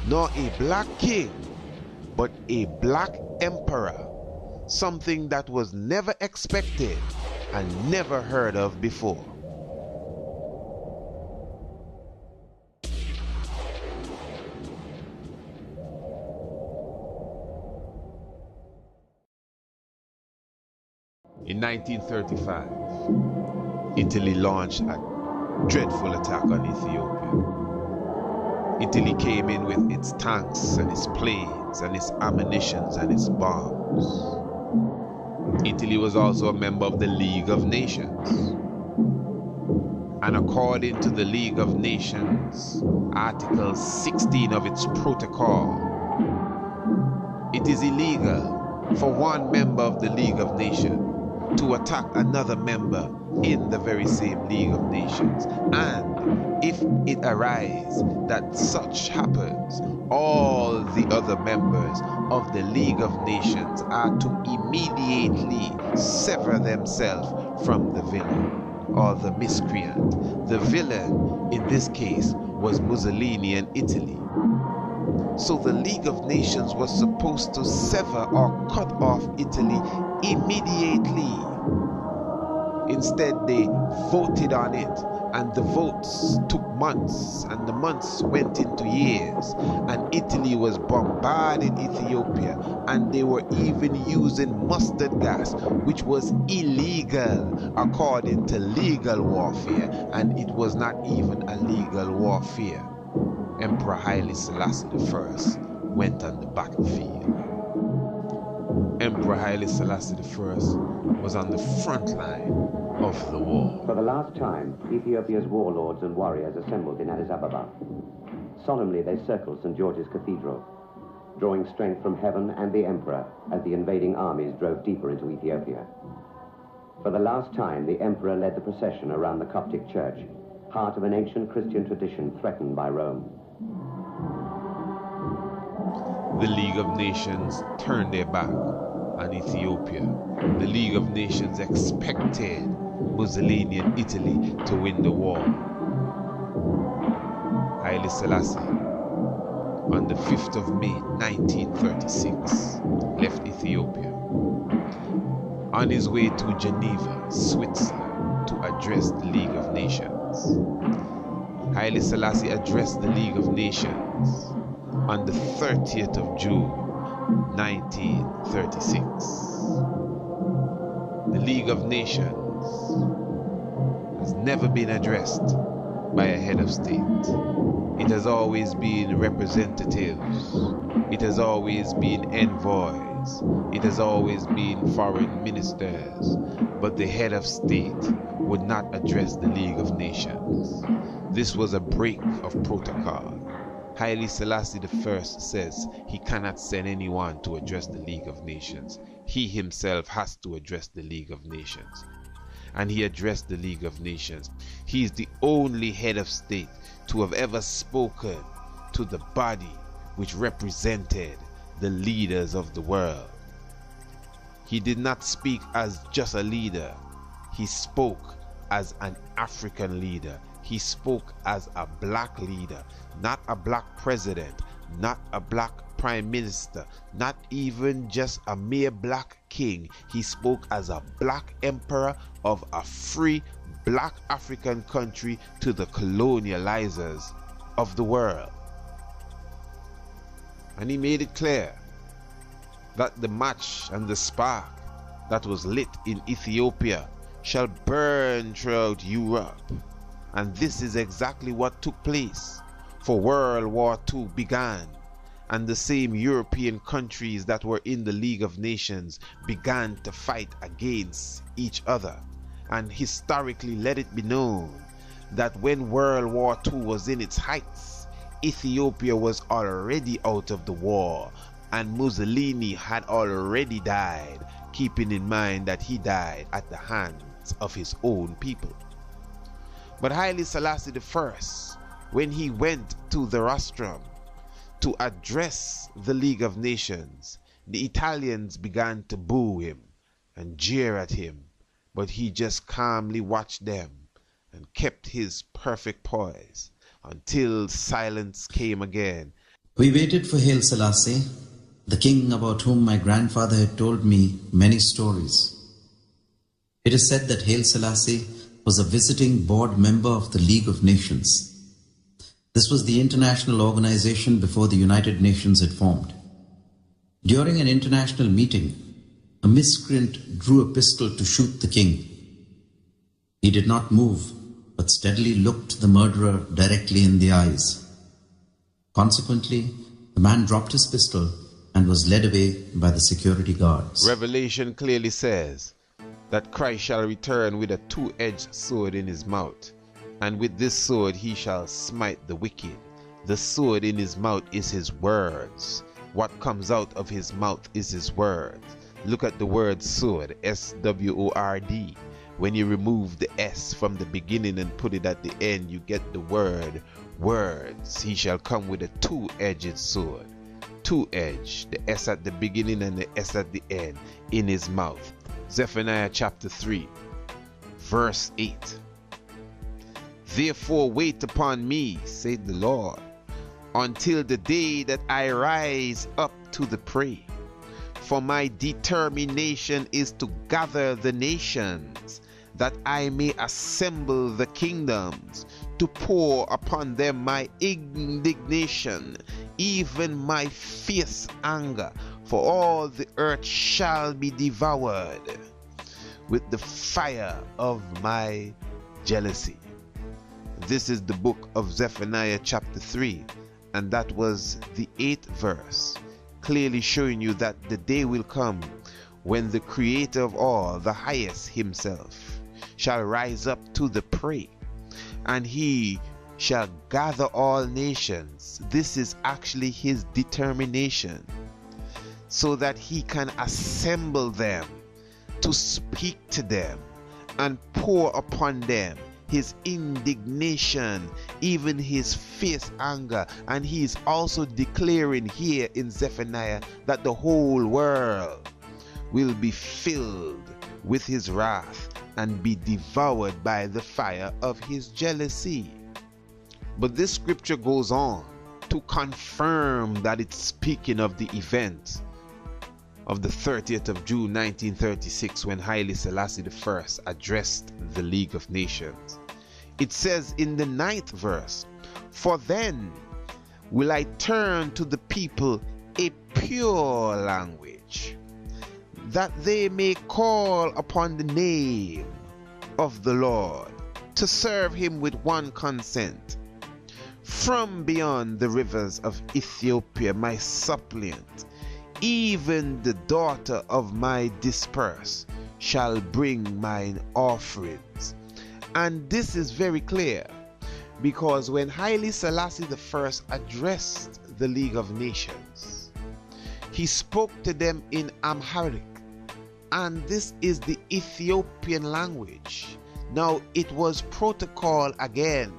nor a black king, but a black emperor, something that was never expected and never heard of before. In 1935, Italy launched a dreadful attack on Ethiopia. Italy came in with its tanks and its planes and its ammunitions and its bombs. Italy was also a member of the League of Nations. And according to the League of Nations, Article 16 of its protocol, it is illegal for one member of the League of Nations to attack another member in the very same League of Nations. And if it arises that such happens, all the other members of the League of Nations are to immediately sever themselves from the villain or the miscreant. The villain in this case was Mussolini and Italy. So the League of Nations was supposed to sever or cut off Italy immediately. Instead, they voted on it, and the votes took months, and the months went into years, and Italy was bombarding Ethiopia, and they were even using mustard gas, which was illegal according to legal warfare, and it was not even a legal warfare. Emperor Haile Selassie I went on the battlefield. Emperor Haile Selassie I was on the front line of the war. For the last time, Ethiopia's warlords and warriors assembled in Addis Ababa. Solemnly they circled St. George's Cathedral, drawing strength from heaven and the emperor as the invading armies drove deeper into Ethiopia. For the last time, the emperor led the procession around the Coptic church, heart of an ancient Christian tradition threatened by Rome. The League of Nations turned their back on Ethiopia. The League of Nations expected Mussolini and Italy to win the war. Haile Selassie, on the 5th of May 1936, left Ethiopia. On his way to Geneva, Switzerland, to address the League of Nations. Haile Selassie addressed the League of Nations on the 30th of June 1936. The League of Nations has never been addressed by a head of state. It has always been representatives. It has always been envoys. nations. It has always been foreign ministers, but the head of state would not address the League of Nations. This was a break of protocol. Haile Selassie I says he cannot send anyone to address the League of Nations. He himself has to address the League of Nations. And he addressed the League of Nations. He is the only head of state to have ever spoken to the body which represented the leaders of the world. He did not speak as just a leader. He spoke as an African leader. He spoke as a black leader, not a black president, not a black prime minister, not even just a mere black king. He spoke as a black emperor of a free black African country to the colonializers of the world. And he made it clear that the match and the spark that was lit in Ethiopia shall burn throughout Europe. And this is exactly what took place. For World War II began, and the same European countries that were in the League of Nations began to fight against each other. And historically, let it be known that when World War II was in its heights, Ethiopia was already out of the war, and Mussolini had already died, keeping in mind that he died at the hands of his own people. But Haile Selassie I, when he went to the rostrum to address the League of Nations, the Italians began to boo him and jeer at him, but he just calmly watched them and kept his perfect poise until silence came again. We waited for Haile Selassie, the king about whom my grandfather had told me many stories. It is said that Haile Selassie was a visiting board member of the League of Nations. This was the international organization before the United Nations had formed. During an international meeting, a miscreant drew a pistol to shoot the king. He did not move, but steadily looked the murderer directly in the eyes. Consequently, the man dropped his pistol and was led away by the security guards. Revelation clearly says that Christ shall return with a two-edged sword in his mouth, and with this sword he shall smite the wicked. The sword in his mouth is his words. What comes out of his mouth is his words. Look at the word sword, S-W-O-R-D. When you remove the S from the beginning and put it at the end, you get the word words. He shall come with a two-edged sword. Two-edged, the S at the beginning and the S at the end, in his mouth. Zephaniah chapter 3, verse 8. Therefore wait upon me, saith the Lord, until the day that I rise up to the prey. For my determination is to gather the nations, that I may assemble the kingdoms, to pour upon them my indignation, even my fierce anger, for all the earth shall be devoured with the fire of my jealousy. This is the book of Zephaniah chapter 3, and that was the 8th verse, clearly showing you that the day will come when the Creator of all, the highest himself, shall rise up to the prey, and he shall gather all nations. This is actually his determination, so that he can assemble them, to speak to them and pour upon them his indignation, even his fierce anger. And he is also declaring here in Zephaniah that the whole world will be filled with his wrath and be devoured by the fire of his jealousy. But this scripture goes on to confirm that it's speaking of the event of the 30th of June 1936, when Haile Selassie I addressed the League of Nations. It says in the 9th verse, "For then will I turn to the people a pure language, that they may call upon the name of the Lord, to serve him with one consent. From beyond the rivers of Ethiopia, my suppliant, even the daughter of my dispersed shall bring mine offerings. And this is very clear, because when Haile Selassie I addressed the League of Nations, he spoke to them in Amharic, and this is the Ethiopian language. Now, it was protocol again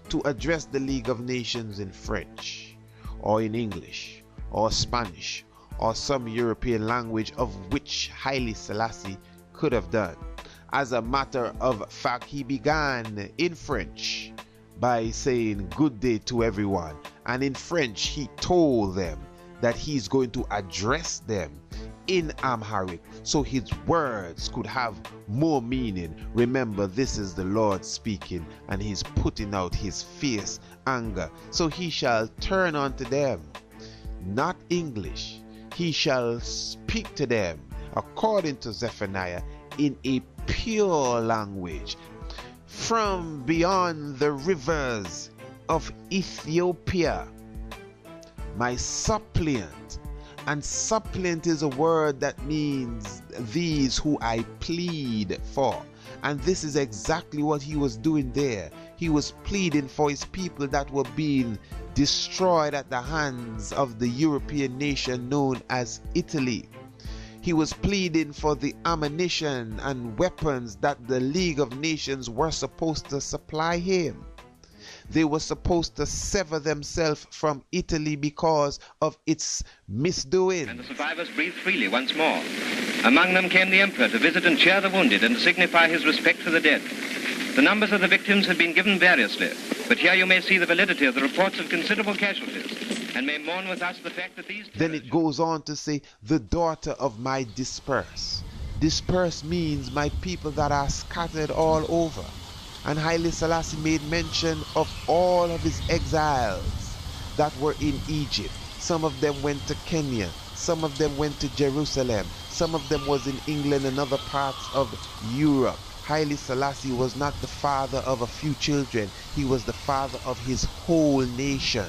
to address the League of Nations in French, or in English, or Spanish, or some European language of which Haile Selassie could have done. As a matter of fact, he began in French by saying good day to everyone, and in French he told them that he's going to address them in Amharic so his words could have more meaning. Remember, this is the Lord speaking, and he's putting out his fierce anger. So he shall turn unto them, not English. He shall speak to them, according to Zephaniah, in a pure language, from beyond the rivers of Ethiopia, my suppliant. And suppliant is a word that means these who I plead for. And this is exactly what he was doing there. He was pleading for his people that were being destroyed at the hands of the European nation known as Italy. He was pleading for the ammunition and weapons that the League of Nations were supposed to supply him. They were supposed to sever themselves from Italy because of its misdoing. And the survivors breathed freely once more. Among them came the Emperor to visit and cheer the wounded and to signify his respect for the dead. The numbers of the victims have been given variously, but here you may see the validity of the reports of considerable casualties, and may mourn with us the fact that these... Then it goes on to say, the daughter of my dispersed. Dispersed means my people that are scattered all over. And Haile Selassie made mention of all of his exiles that were in Egypt. Some of them went to Kenya, some of them went to Jerusalem, some of them was in England and other parts of Europe. Haile Selassie was not the father of a few children, he was the father of his whole nation.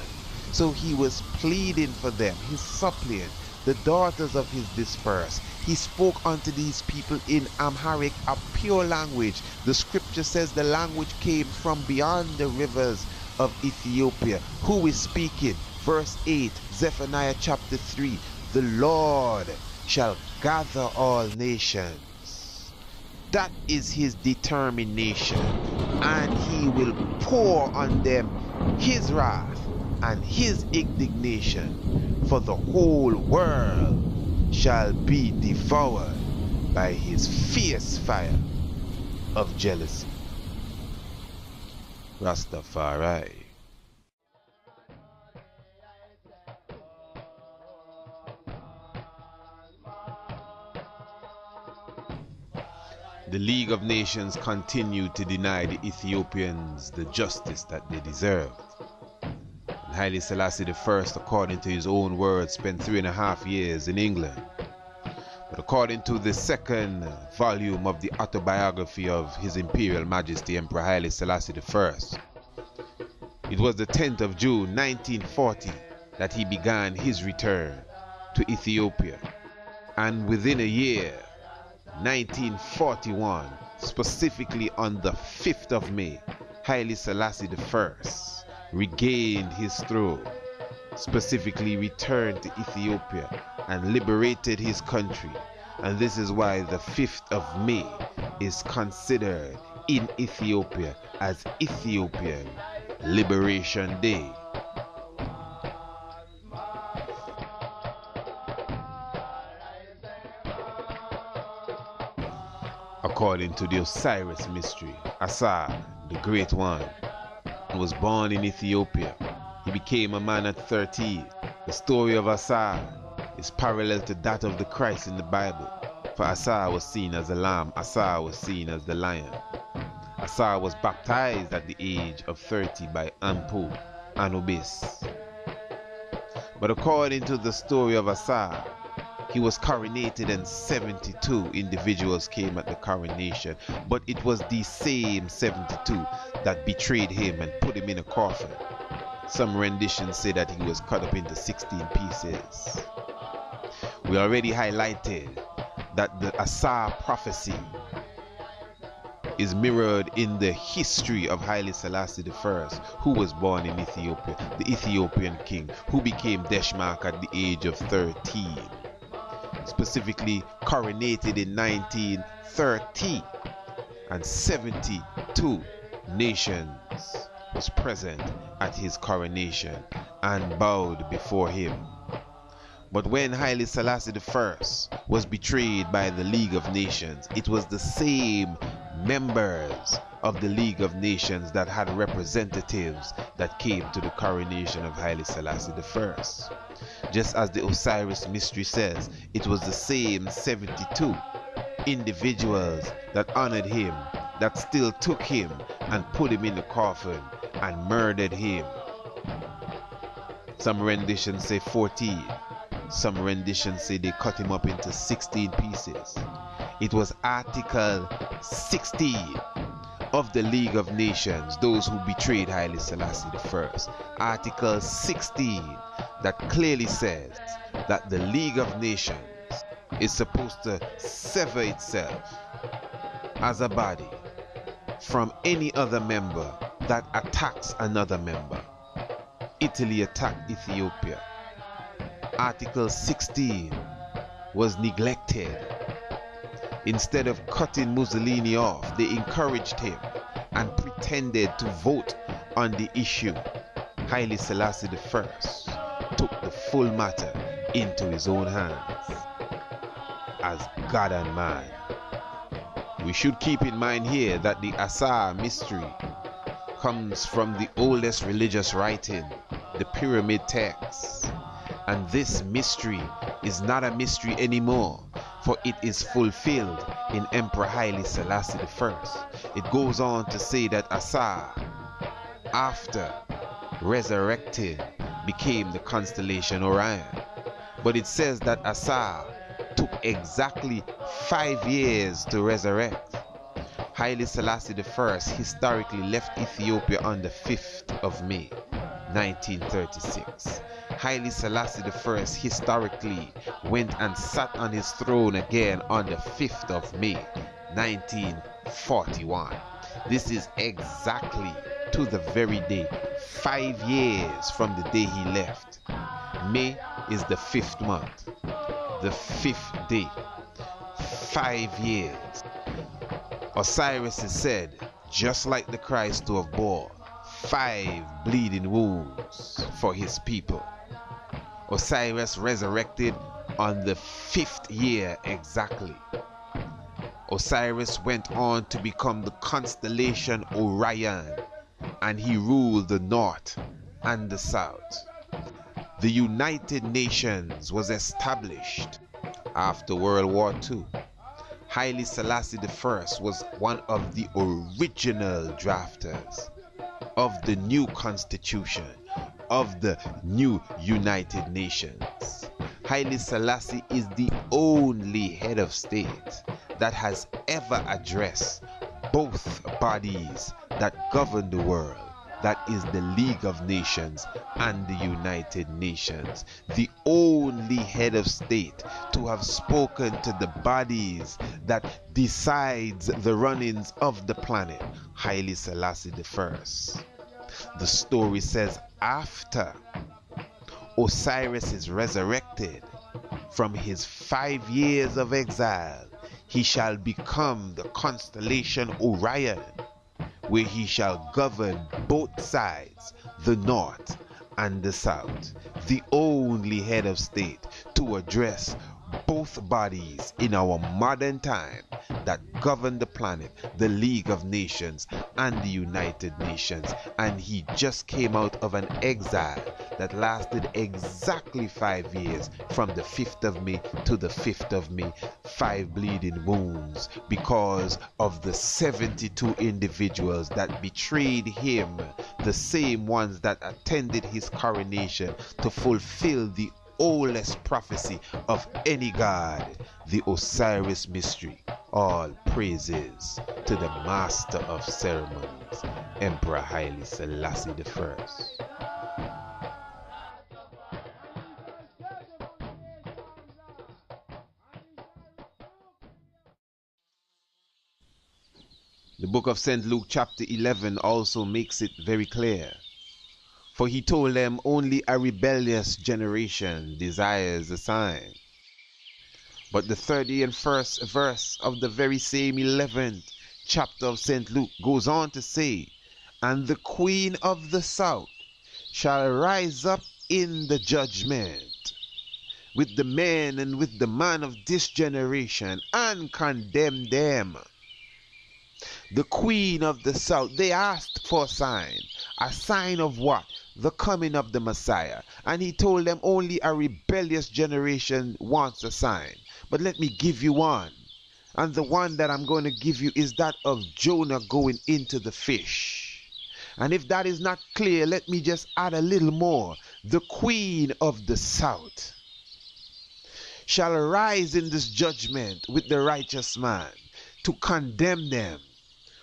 So he was pleading for them, his suppliant, the daughters of his dispersed. He spoke unto these people in Amharic, a pure language. The scripture says the language came from beyond the rivers of Ethiopia. Who is speaking? Verse 8, Zephaniah chapter 3. The Lord shall gather all nations. That is his determination. And he will pour on them his wrath and his indignation, for the whole world shall be devoured by his fierce fire of jealousy. Rastafari. The League of Nations continued to deny the Ethiopians the justice that they deserved. And Haile Selassie I, according to his own words, spent 3.5 years in England. But according to the second volume of the autobiography of His Imperial Majesty Emperor Haile Selassie I, it was the 10th of June 1940 that he began his return to Ethiopia. And within a year, 1941, specifically on the 5th of May, Haile Selassie I regained his throne, specifically returned to Ethiopia and liberated his country. And this is why the 5th of May is considered in Ethiopia as Ethiopian Liberation Day. According to the Osiris mystery, Asa, the Great One, was born in Ethiopia. He became a man at 13. The story of Asa is parallel to that of the Christ in the Bible. For Asa was seen as a lamb, Asa was seen as the lion. Asa was baptized at the age of 30 by Anpu, Anubis. But according to the story of Asa, he was coronated and 72 individuals came at the coronation. But it was the same 72 that betrayed him and put him in a coffin. Some renditions say that he was cut up into 16 pieces. We already highlighted that the Asa prophecy is mirrored in the history of Haile Selassie I, who was born in Ethiopia, the Ethiopian king, who became Deshmark at the age of 13, specifically coronated in 1930, and 72 nations was present at his coronation and bowed before him. But when Haile Selassie I was betrayed by the League of Nations, it was the same members of the League of Nations that had representatives that came to the coronation of Haile Selassie I. Just as the Osiris mystery says, it was the same 72 individuals that honored him, that still took him and put him in the coffin and murdered him. Some renditions say 14. Some renditions say they cut him up into 16 pieces. It was Article 16 of the League of Nations, those who betrayed Haile Selassie I. Article 16 that clearly says that the League of Nations is supposed to sever itself as a body from any other member that attacks another member. Italy attacked Ethiopia. Article 16 was neglected. Instead of cutting Mussolini off, they encouraged him and pretended to vote on the issue. Haile Selassie I took the full matter into his own hands as God and man. We should keep in mind here that the Asa mystery comes from the oldest religious writing, the pyramid texts. And this mystery is not a mystery anymore, for it is fulfilled in Emperor Haile Selassie I. It goes on to say that Asa, after resurrected, became the constellation Orion. But it says that Asa took exactly 5 years to resurrect. Haile Selassie I historically left Ethiopia on the 5th of May, 1936. Haile Selassie I historically went and sat on his throne again on the 5th of May, 1941. This is exactly to the very day, 5 years from the day he left. May is the 5th month, the 5th day, 5 years. Osiris is said, just like the Christ, to have bore 5 bleeding wounds for his people. Osiris resurrected on the 5th year exactly. Osiris went on to become the constellation Orion, and he ruled the north and the south. The United Nations was established after World War II. Haile Selassie I was one of the original drafters of the new constitution of the new United Nations. Haile Selassie is the only head of state that has ever addressed both bodies that govern the world, that is the League of Nations and the United Nations. The only head of state to have spoken to the bodies that decides the runnings of the planet, Haile Selassie I. The story says after Osiris is resurrected from his 5 years of exile, he shall become the constellation Orion, where he shall govern both sides, the north and the south. The only head of state to address both bodies in our modern time that govern the planet, the League of Nations and the United Nations. And he just came out of an exile that lasted exactly 5 years, from the 5th of May to the 5th of May. 5 bleeding wounds because of the 72 individuals that betrayed him, the same ones that attended his coronation to fulfill the oldest prophecy of any god, the Osiris mystery. All praises to the master of ceremonies, Emperor Haile Selassie I. The book of St. Luke chapter 11 also makes it very clear. For he told them, only a rebellious generation desires a sign. But the 31st verse of the very same 11th chapter of St. Luke goes on to say, and the queen of the south shall rise up in the judgment with the men and with the man of this generation and condemn them. The queen of the south, they asked for a sign of what? The coming of the Messiah. And he told them only a rebellious generation wants a sign. But let me give you one. And the one that I'm going to give you is that of Jonah going into the fish. And if that is not clear, let me just add a little more. The queen of the south shall rise in this judgment with the righteous man to condemn them.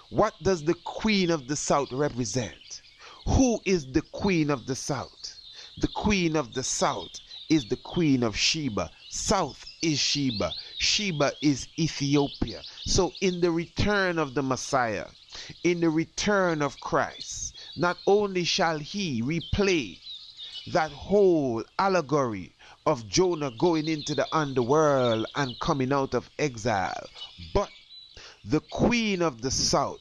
What does the queen of the south represent? Who is the queen of the south? The queen of the south is the queen of Sheba. South is Sheba. Sheba is Ethiopia. So in the return of the Messiah, in the return of Christ, not only shall he replay that whole allegory of Jonah going into the underworld and coming out of exile, but the queen of the south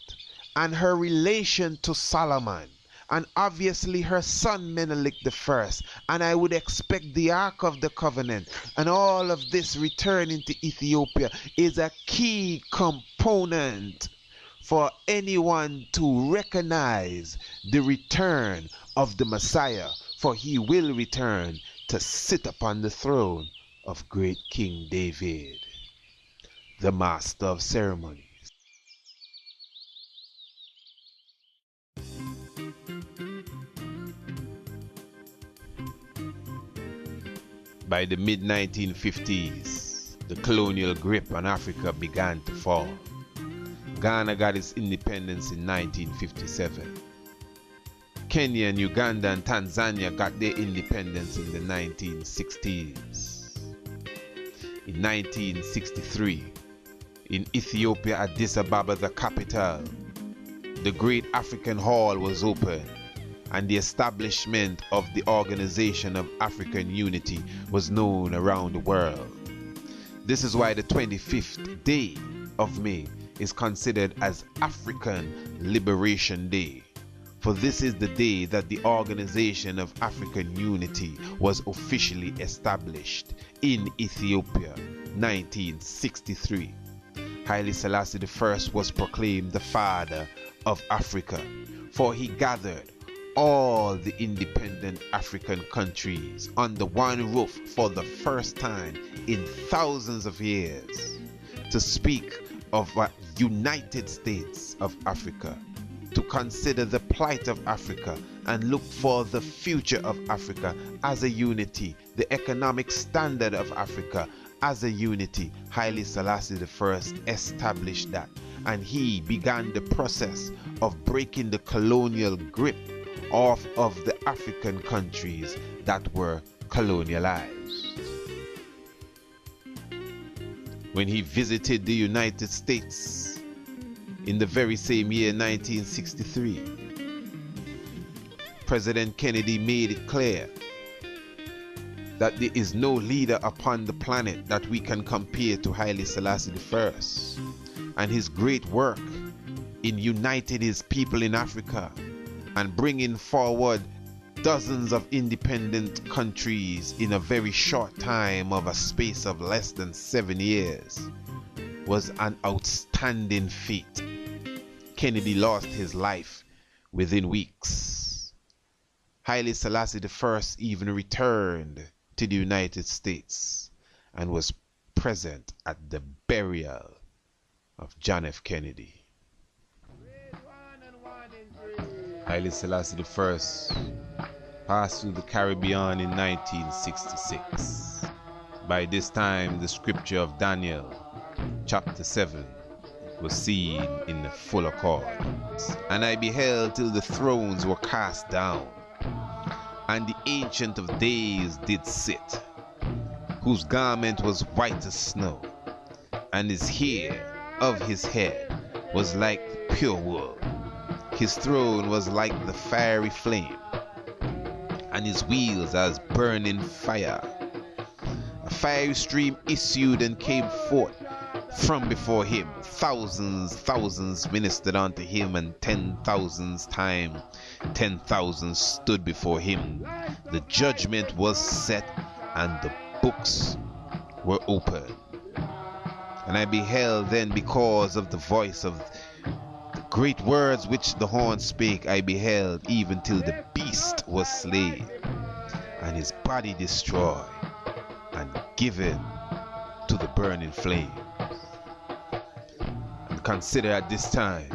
and her relation to Solomon, and obviously her son Menelik I, and I would expect the Ark of the Covenant and all of this returning to Ethiopia is a key component for anyone to recognize the return of the Messiah, for he will return to sit upon the throne of great King David, the master of ceremonies. By the mid-1950s, the colonial grip on Africa began to fall. Ghana got its independence in 1957. Kenya and Uganda and Tanzania got their independence in the 1960s. In 1963, in Ethiopia, Addis Ababa, the capital, the Great African Hall was opened, and the establishment of the Organization of African Unity was known around the world. This is why the 25th day of May is considered as African Liberation Day. For this is the day that the Organization of African Unity was officially established in Ethiopia, 1963. Haile Selassie I was proclaimed the father of Africa, for he gathered all the independent African countries under one roof for the first time in thousands of years to speak of a United States of Africa, to consider the plight of Africa and look for the future of Africa as a unity, the economic standard of Africa as a unity. Haile Selassie I established that, and he began the process of breaking the colonial grip off of the African countries that were colonialized. When he visited the United States in the very same year, 1963, President Kennedy made it clear that there is no leader upon the planet that we can compare to Haile Selassie I, and his great work in uniting his people in Africa and bringing forward dozens of independent countries in a very short time of a space of less than 7 years was an outstanding feat. Kennedy lost his life within weeks. Haile Selassie I even returned to the United States and was present at the burial of John F. Kennedy. Haile Selassie I passed through the Caribbean in 1966. By this time, the scripture of Daniel, chapter 7, was seen in the full accordance. And I beheld till the thrones were cast down, and the Ancient of Days did sit, whose garment was white as snow, and his hair of his head was like the pure wool. His throne was like the fiery flame, and his wheels as burning fire. A fiery stream issued and came forth from before him. Thousands ministered unto him, and 10,000 times 10,000 stood before him. The judgment was set, and the books were opened. And I beheld then, because of the voice of the great words which the horn spake, I beheld even till the beast was slain, and his body destroyed, and given to the burning flame. And consider at this time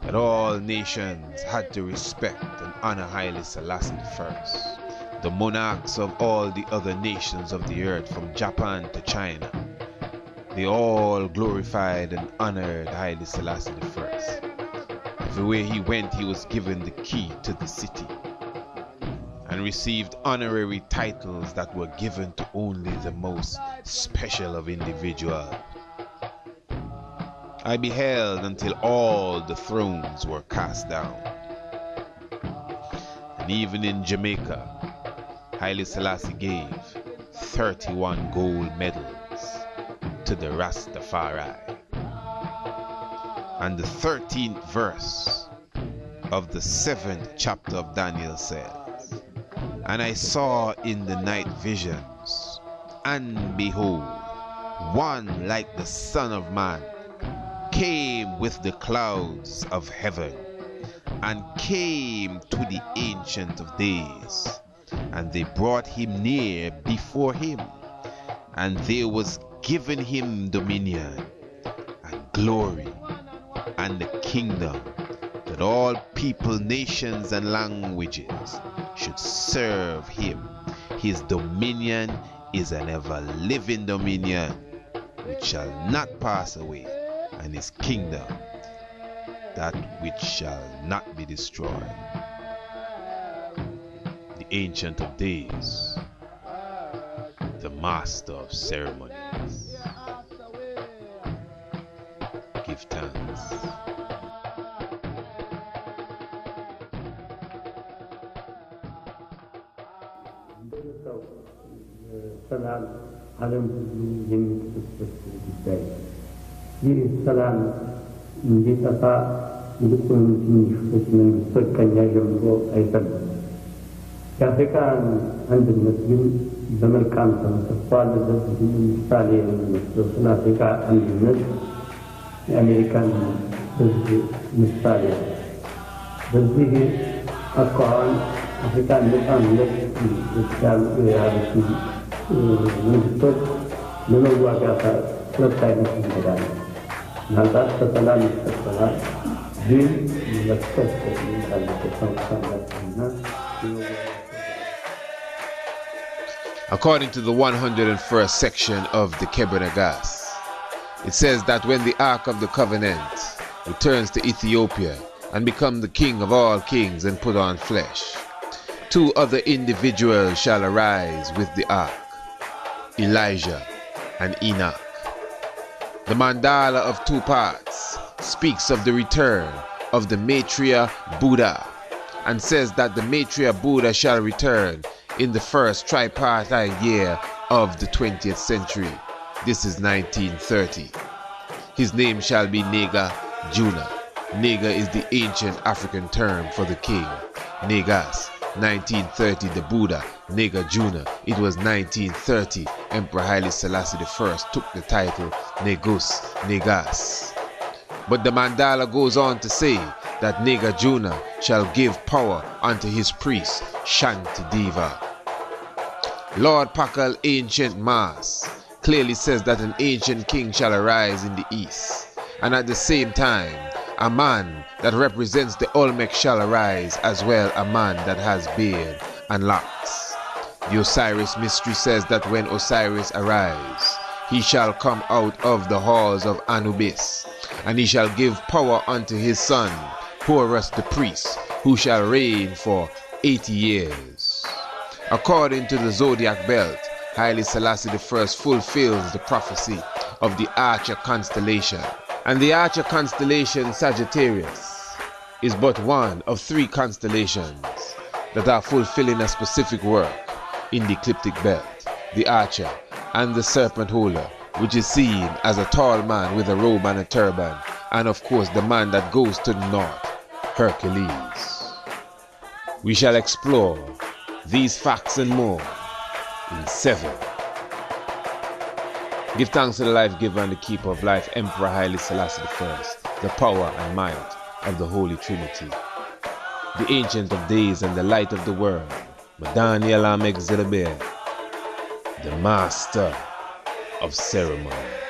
that all nations had to respect and honor Haile Selassie I, the monarchs of all the other nations of the earth, from Japan to China. They all glorified and honored Haile Selassie I. Everywhere he went, he was given the key to the city and received honorary titles that were given to only the most special of individuals. I beheld until all the thrones were cast down. And even in Jamaica, Haile Selassie gave 31 gold medals to the Rastafari. And the 13th verse of the 7th chapter of Daniel says, And I saw in the night visions, and behold, one like the Son of Man came with the clouds of heaven, and came to the Ancient of Days, and they brought him near before him, and there was given him dominion and glory and the kingdom, that all people, nations, and languages should serve him. His dominion is an ever-living dominion which shall not pass away, and his kingdom that which shall not be destroyed. The Ancient of Days, the Master of Ceremonies. Give thanks. ሰላም ዓለም ሁሉ የሚደርስበት ጉዳይ ይህ ሰላም እንዲጠፋ ይልቁንም ትንሾች መንግስቶች ከኛ ጀምሮ አይፈልጉም። የአፍሪካን አንድነት ግን በመልካም ተመስርቷል። ለዚህ ምሳሌ የሚመስለው ስለ አፍሪካ አንድነት የአሜሪካን ሕዝብ ምሳሌ ነው። በዚህ አኳኋን አፍሪካን ነፃነት የተሻሉ የያዙት መንግስቶች ለመዋጋት ሁለት አይነት ይሄዳል። ምናልባት በሰላም ይቀጥላል፣ ግን መፍትሄ ያለበት ሰውሳላትና According to the 101st section of the Kebrenagas, it says that when the Ark of the Covenant returns to Ethiopia and become the king of all kings and put on flesh, two other individuals shall arise with the Ark, Elijah and Enoch. The mandala of two parts speaks of the return of the Maitreya Buddha and says that the Maitreya Buddha shall return in the first tripartite year of the 20th century. This is 1930. His name shall be Nega Juna. Nega is the ancient African term for the king. Negas, 1930, the Buddha. Nega Juna, it was 1930. Emperor Haile Selassie I took the title Negus, Negas. But the mandala goes on to say that Nega Juna shall give power unto his priest, Shanti Deva. Lord Pakal Ancient Mass clearly says that an ancient king shall arise in the east, and at the same time, a man that represents the Olmec shall arise, as well a man that has beard and locks. The Osiris mystery says that when Osiris arrives, he shall come out of the halls of Anubis, and he shall give power unto his son, Horus the priest, who shall reign for 80 years. According to the zodiac belt, Haile Selassie I fulfills the prophecy of the Archer constellation And the Archer constellation Sagittarius is but one of 3 constellations that are fulfilling a specific work in the ecliptic belt: the Archer and the Serpent Holder, which is seen as a tall man with a robe and a turban, and of course the man that goes to the north, Hercules. We shall explore these facts and more in 7. Give thanks to the life giver and the keeper of life, Emperor Haile Selassie I, the power and might of the Holy Trinity, the Ancient of Days and the Light of the World, Madani Alamek Zilabeh, the Master of Ceremonies.